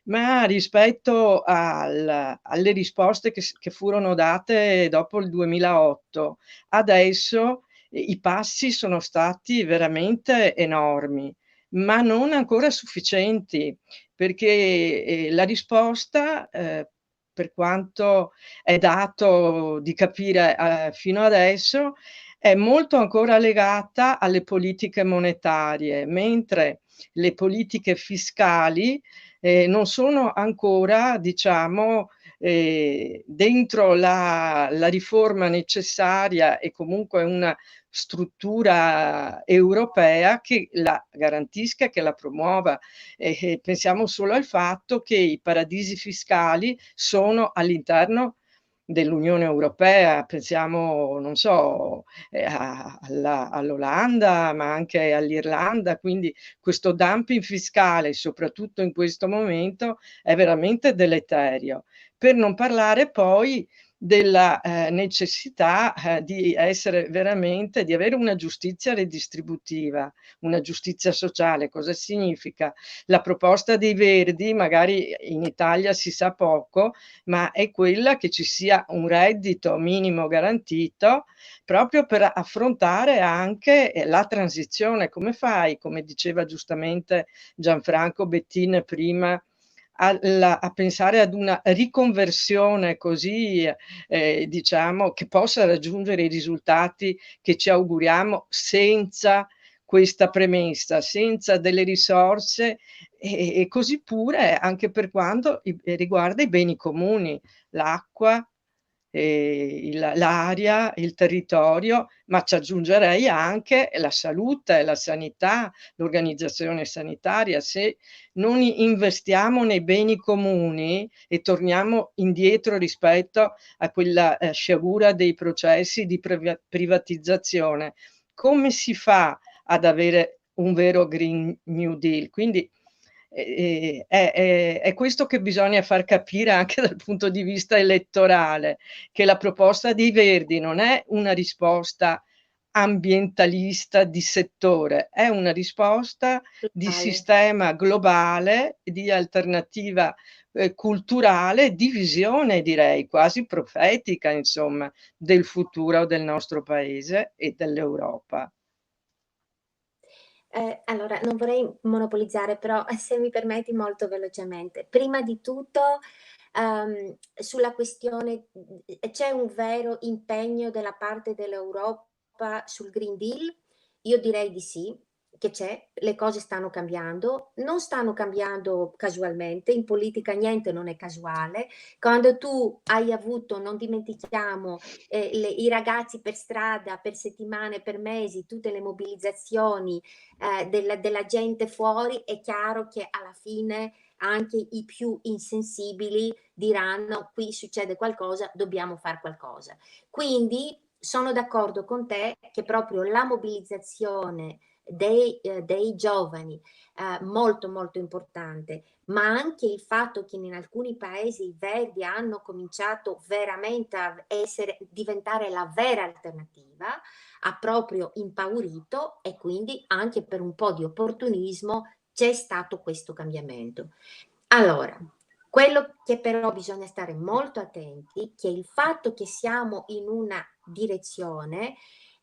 Ma rispetto alle risposte che furono date dopo il 2008, adesso i passi sono stati veramente enormi, ma non ancora sufficienti, perché la risposta, per quanto è dato di capire fino adesso, è molto ancora legata alle politiche monetarie, mentre le politiche fiscali non sono ancora, diciamo, dentro la riforma necessaria e comunque una struttura europea che la garantisca, che la promuova. Pensiamo solo al fatto che i paradisi fiscali sono all'interno dell'Unione Europea, pensiamo, non so, all'Olanda, ma anche all'Irlanda, quindi questo dumping fiscale, soprattutto in questo momento, è veramente deleterio. Per non parlare poi della necessità di essere veramente, di avere una giustizia redistributiva, una giustizia sociale. Cosa significa? La proposta dei Verdi, magari in Italia si sa poco, ma è quella che ci sia un reddito minimo garantito proprio per affrontare anche la transizione. Come fai, come diceva giustamente Gianfranco Bettin prima, a pensare ad una riconversione così, diciamo, che possa raggiungere i risultati che ci auguriamo senza questa premessa, senza delle risorse e così pure anche per quanto riguarda i beni comuni, l'acqua, l'aria, il territorio, ma ci aggiungerei anche la salute, la sanità, l'organizzazione sanitaria. Se non investiamo nei beni comuni e torniamo indietro rispetto a quella sciagura dei processi di privatizzazione, come si fa ad avere un vero Green New Deal? Quindi è questo che bisogna far capire anche dal punto di vista elettorale, che la proposta dei Verdi non è una risposta ambientalista di settore, è una risposta di sistema globale, di alternativa culturale, di visione, direi quasi profetica, insomma, del futuro del nostro paese e dell'Europa. Allora, non vorrei monopolizzare, però se mi permetti molto velocemente. Prima di tutto, sulla questione, c'è un vero impegno della parte dell'Europa sul Green Deal? Io direi di sì, che c'è, le cose stanno cambiando, non stanno cambiando casualmente, in politica niente non è casuale. Quando tu hai avuto, non dimentichiamo, i ragazzi per strada, per settimane, per mesi, tutte le mobilizzazioni della gente fuori, è chiaro che alla fine anche i più insensibili diranno qui succede qualcosa, dobbiamo fare qualcosa. Quindi sono d'accordo con te che proprio la mobilizzazione dei giovani molto molto importante, ma anche il fatto che in alcuni paesi i verdi hanno cominciato veramente a diventare la vera alternativa, ha proprio impaurito, e quindi anche per un po' di opportunismo c'è stato questo cambiamento. Allora, quello che però bisogna stare molto attenti, che il fatto che siamo in una direzione,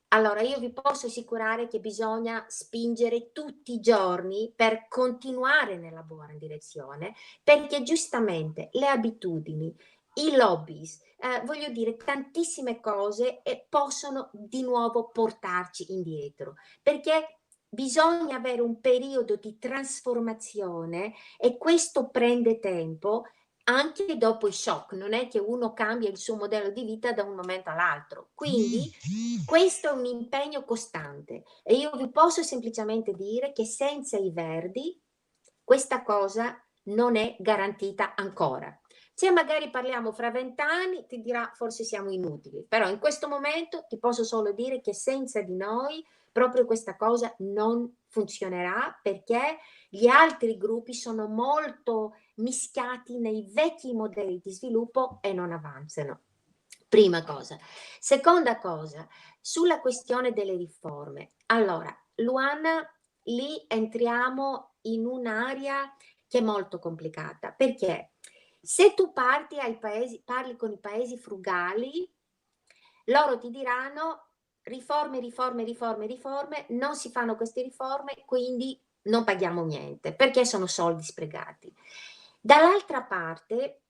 allora io vi posso assicurare che bisogna spingere tutti i giorni per continuare nella buona direzione, perché giustamente le abitudini, i lobbies, voglio dire, tantissime cose possono di nuovo portarci indietro, perché bisogna avere un periodo di trasformazione e questo prende tempo anche dopo i shock, non è che uno cambia il suo modello di vita da un momento all'altro. Quindi questo è un impegno costante e io vi posso semplicemente dire che senza i verdi questa cosa non è garantita ancora. Se magari parliamo fra 20 anni ti dirà forse siamo inutili, però in questo momento ti posso solo dire che senza di noi proprio questa cosa non funzionerà, perché gli altri gruppi sono molto mischiati nei vecchi modelli di sviluppo e non avanzano. Prima cosa. Seconda cosa, sulla questione delle riforme. Allora, Luana, lì entriamo in un'area che è molto complicata, perché se tu parli con i paesi frugali, loro ti diranno riforme, riforme, riforme, riforme, non si fanno queste riforme, quindi non paghiamo niente, perché sono soldi sprecati. Dall'altra parte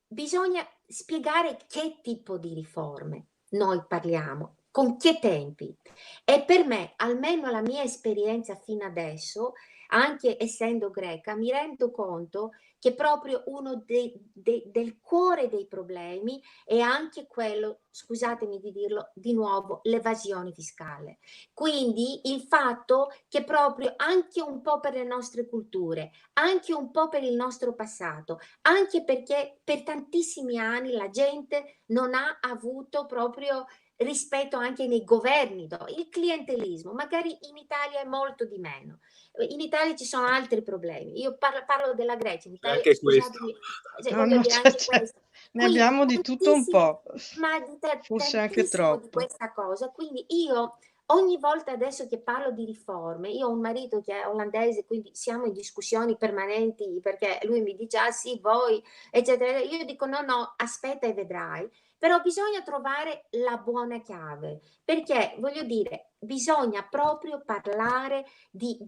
bisogna spiegare che tipo di riforme noi parliamo, con che tempi. E per me, almeno la mia esperienza fino adesso, anche essendo greca, mi rendo conto che proprio uno del cuore dei problemi è anche quello, scusatemi di dirlo di nuovo, l'evasione fiscale. Quindi il fatto che proprio anche un po' per le nostre culture, anche un po' per il nostro passato, anche perché per tantissimi anni la gente non ha avuto proprio rispetto anche nei governi, il clientelismo, magari in Italia è molto di meno. In Italia ci sono altri problemi. Io parlo della Grecia, in Italia, Anche scusatemi, No, voglio no, dire anche questo. ne Qui abbiamo di tutto un po', ma forse anche tantissimo di troppo. questa cosa. Quindi io ogni volta adesso che parlo di riforme, io ho un marito che è olandese, quindi siamo in discussioni permanenti perché lui mi dice ah sì, voi, eccetera. Io dico no, no, aspetta e vedrai. Però bisogna trovare la buona chiave, perché voglio dire, bisogna proprio parlare di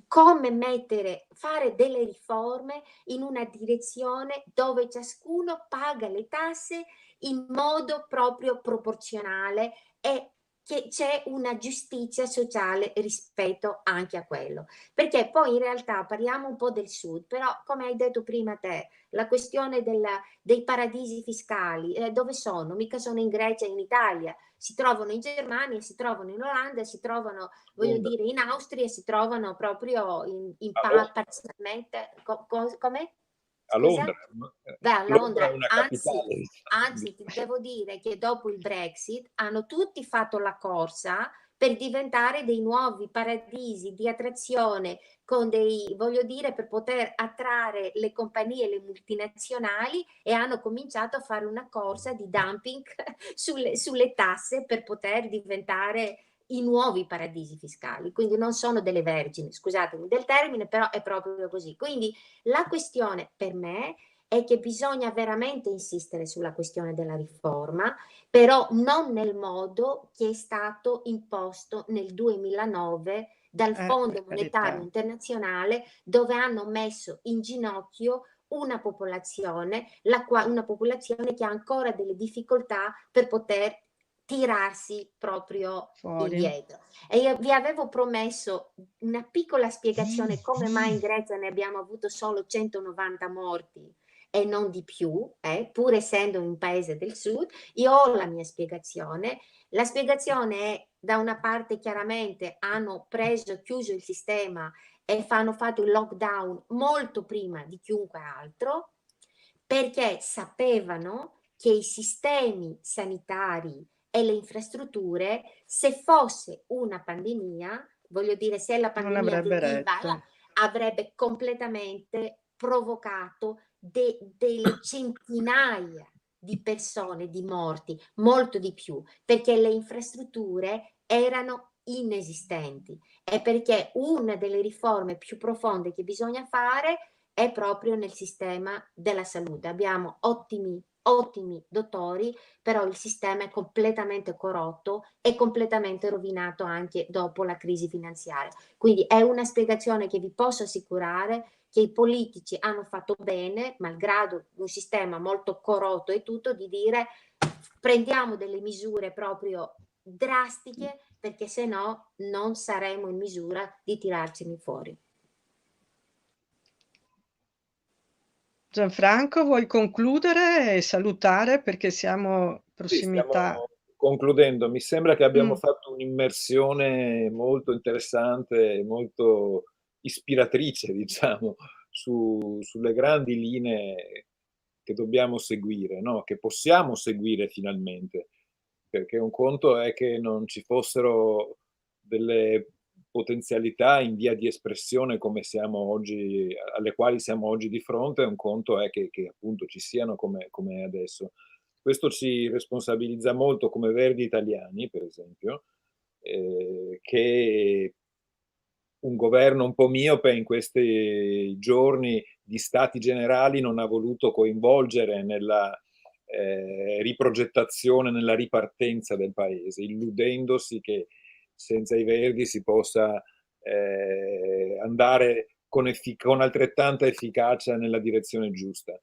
come fare delle riforme in una direzione dove ciascuno paga le tasse in modo proprio proporzionale e che c'è una giustizia sociale rispetto anche a quello. Perché poi in realtà parliamo un po' del sud, però come hai detto prima te, la questione dei paradisi fiscali, dove sono? Mica sono in Grecia e in Italia, si trovano in Germania, si trovano in Olanda, si trovano, voglio Londra. dire, in Austria, si trovano proprio A Londra. parzialmente, come? A Londra. Scusa? Beh, a Londra è Londra, una anzi, capitale. anzi, ti devo dire che dopo il Brexit hanno tutti fatto la corsa per diventare dei nuovi paradisi di attrazione con dei, voglio dire, per poter attrarre le compagnie, le multinazionali, e hanno cominciato a fare una corsa di dumping sulle tasse per poter diventare i nuovi paradisi fiscali. Quindi non sono delle vergini, scusatemi del termine, però è proprio così. Quindi la questione per me è che bisogna veramente insistere sulla questione della riforma, però non nel modo che è stato imposto nel 2009 dal Fondo Per Monetario carità. Internazionale, dove hanno messo in ginocchio una popolazione, una popolazione che ha ancora delle difficoltà per poter tirarsi proprio Fuori. indietro. E io vi avevo promesso una piccola spiegazione come mai in Grecia ne abbiamo avuto solo 190 morti e non di più, pur essendo un paese del sud. Io ho la mia spiegazione. La spiegazione è, da una parte, chiaramente hanno chiuso il sistema e hanno fatto il lockdown molto prima di chiunque altro, perché sapevano che i sistemi sanitari e le infrastrutture, se fosse una pandemia, voglio dire, se la Non pandemia avrebbe veniva, retto. avrebbe completamente provocato delle centinaia di persone, di morti, molto di più, perché le infrastrutture erano inesistenti, e perché una delle riforme più profonde che bisogna fare è proprio nel sistema della salute. Abbiamo ottimi dottori, però il sistema è completamente corrotto e completamente rovinato anche dopo la crisi finanziaria. Quindi è una spiegazione che vi posso assicurare che i politici hanno fatto bene, malgrado un sistema molto corrotto e tutto, di dire prendiamo delle misure proprio drastiche, perché se no non saremo in misura di tirarcene fuori. Gianfranco, vuoi concludere e salutare perché siamo in Sì, prossimità? stiamo concludendo. Mi sembra che abbiamo Mm. fatto un'immersione molto interessante e molto ispiratrice, diciamo, sulle grandi linee che dobbiamo seguire, no? Che possiamo seguire finalmente, perché un conto è che non ci fossero delle potenzialità in via di espressione come siamo oggi, alle quali siamo oggi di fronte, un conto è che appunto ci siano come è adesso. Questo ci responsabilizza molto come Verdi italiani, per esempio, che un governo un po' miope in questi giorni di stati generali non ha voluto coinvolgere nella riprogettazione, nella ripartenza del paese, illudendosi che senza i Verdi si possa andare con altrettanta efficacia nella direzione giusta.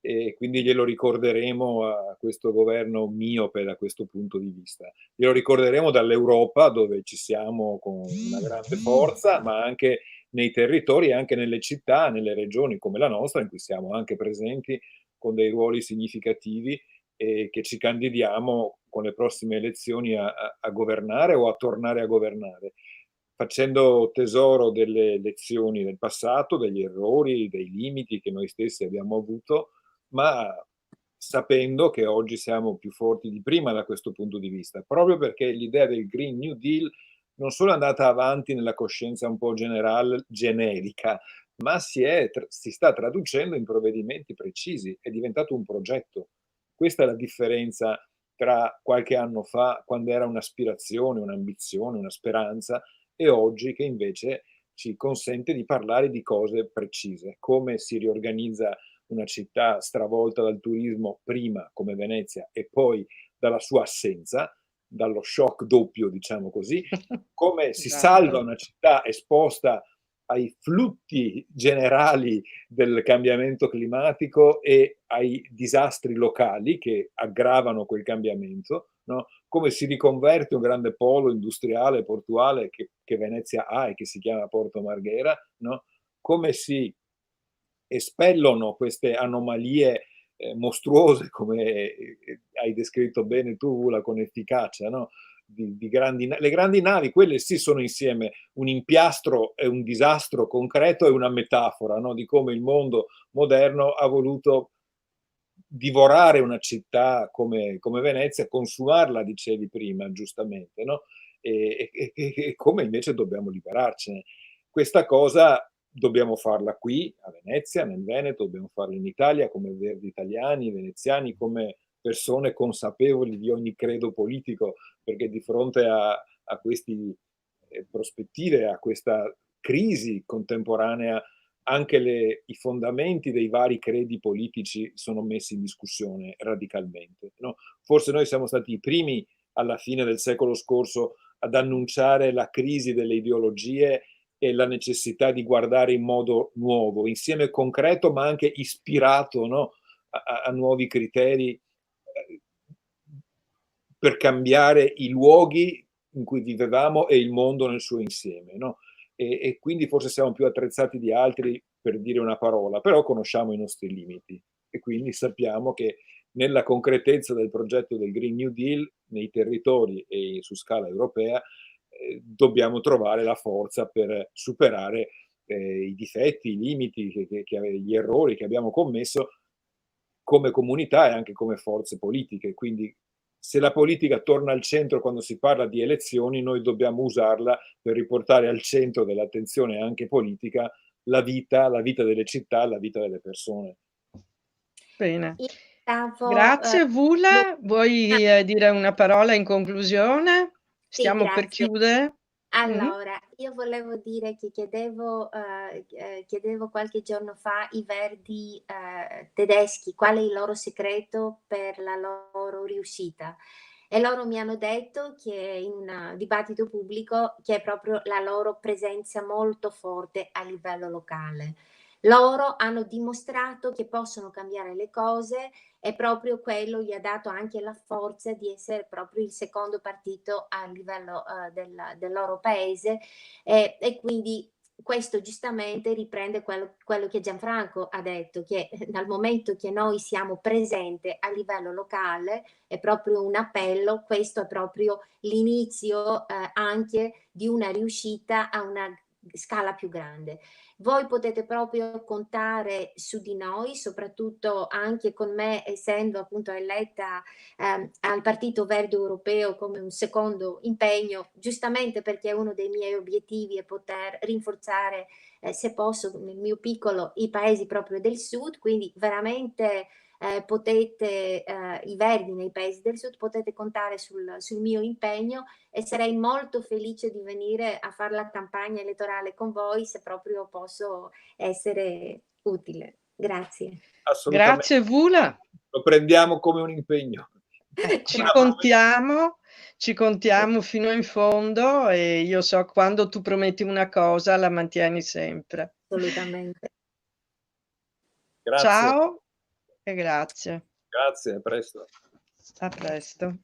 E quindi glielo ricorderemo a questo governo miope da questo punto di vista. Glielo ricorderemo dall'Europa, dove ci siamo con una grande forza, ma anche nei territori e anche nelle città, nelle regioni come la nostra, in cui siamo anche presenti con dei ruoli significativi e che ci candidiamo con le prossime elezioni a governare o a tornare a governare, facendo tesoro delle lezioni del passato, degli errori, dei limiti che noi stessi abbiamo avuto, ma sapendo che oggi siamo più forti di prima da questo punto di vista, proprio perché l'idea del Green New Deal non solo è andata avanti nella coscienza un po' generica, ma si sta traducendo in provvedimenti precisi, è diventato un progetto. Questa è la differenza tra qualche anno fa, quando era un'aspirazione, un'ambizione, una speranza, e oggi che invece ci consente di parlare di cose precise, come si riorganizza una città stravolta dal turismo prima come Venezia e poi dalla sua assenza, dallo shock doppio, diciamo così, come si salva Esatto. una città esposta ai flutti generali del cambiamento climatico e ai disastri locali che aggravano quel cambiamento, no? Come si riconverte un grande polo industriale, portuale che Venezia ha e che si chiama Porto Marghera, no? Come si espellono queste anomalie mostruose, come hai descritto bene tu, Vula, con efficacia, no? Le grandi navi, quelle sì sono insieme un impiastro e un disastro concreto e una metafora, no? Di come il mondo moderno ha voluto divorare una città come Venezia, consumarla, dicevi prima, giustamente, no? E come invece dobbiamo liberarcene. Questa cosa dobbiamo farla qui, a Venezia, nel Veneto, dobbiamo farla in Italia, come verdi italiani, veneziani, come persone consapevoli di ogni credo politico, perché di fronte a queste prospettive, a questa crisi contemporanea, anche i fondamenti dei vari credi politici sono messi in discussione radicalmente, no? Forse noi siamo stati i primi alla fine del secolo scorso ad annunciare la crisi delle ideologie e la necessità di guardare in modo nuovo, insieme concreto ma anche ispirato, no? a nuovi criteri per cambiare i luoghi in cui vivevamo e il mondo nel suo insieme, no? E quindi forse siamo più attrezzati di altri per dire una parola, però conosciamo i nostri limiti e quindi sappiamo che nella concretezza del progetto del Green New Deal nei territori e su scala europea dobbiamo trovare la forza per superare i difetti, i limiti, gli errori che abbiamo commesso come comunità e anche come forze politiche. Quindi se la politica torna al centro quando si parla di elezioni, noi dobbiamo usarla per riportare al centro dell'attenzione anche politica la vita delle città, la vita delle persone. Bene. Stavo, Grazie Vula, vuoi dire una parola in conclusione? Sì, Stiamo per grazie. chiudere. Allora, io volevo dire che chiedevo qualche giorno fa i Verdi tedeschi qual è il loro segreto per la loro riuscita. E loro mi hanno detto che in un dibattito pubblico che è proprio la loro presenza molto forte a livello locale. Loro hanno dimostrato che possono cambiare le cose e proprio quello gli ha dato anche la forza di essere proprio il secondo partito a livello del loro paese e quindi questo giustamente riprende quello che Gianfranco ha detto, che dal momento che noi siamo presenti a livello locale è proprio un appello, questo è proprio l'inizio anche di una riuscita a una scala più grande. Voi potete proprio contare su di noi, soprattutto anche con me, essendo appunto eletta al Partito Verde Europeo come un secondo impegno, giustamente perché uno dei miei obiettivi è poter rinforzare, se posso, nel mio piccolo, i paesi proprio del sud, quindi veramente potete, i Verdi nei paesi del sud, potete contare sul mio impegno e sarei molto felice di venire a fare la campagna elettorale con voi se proprio posso essere utile. Grazie. Assolutamente. Grazie Vula. Lo prendiamo come un impegno. Ci contiamo fino in fondo e io so quando tu prometti una cosa la mantieni sempre. Assolutamente. Grazie. Ciao e grazie. Grazie, a presto. A presto.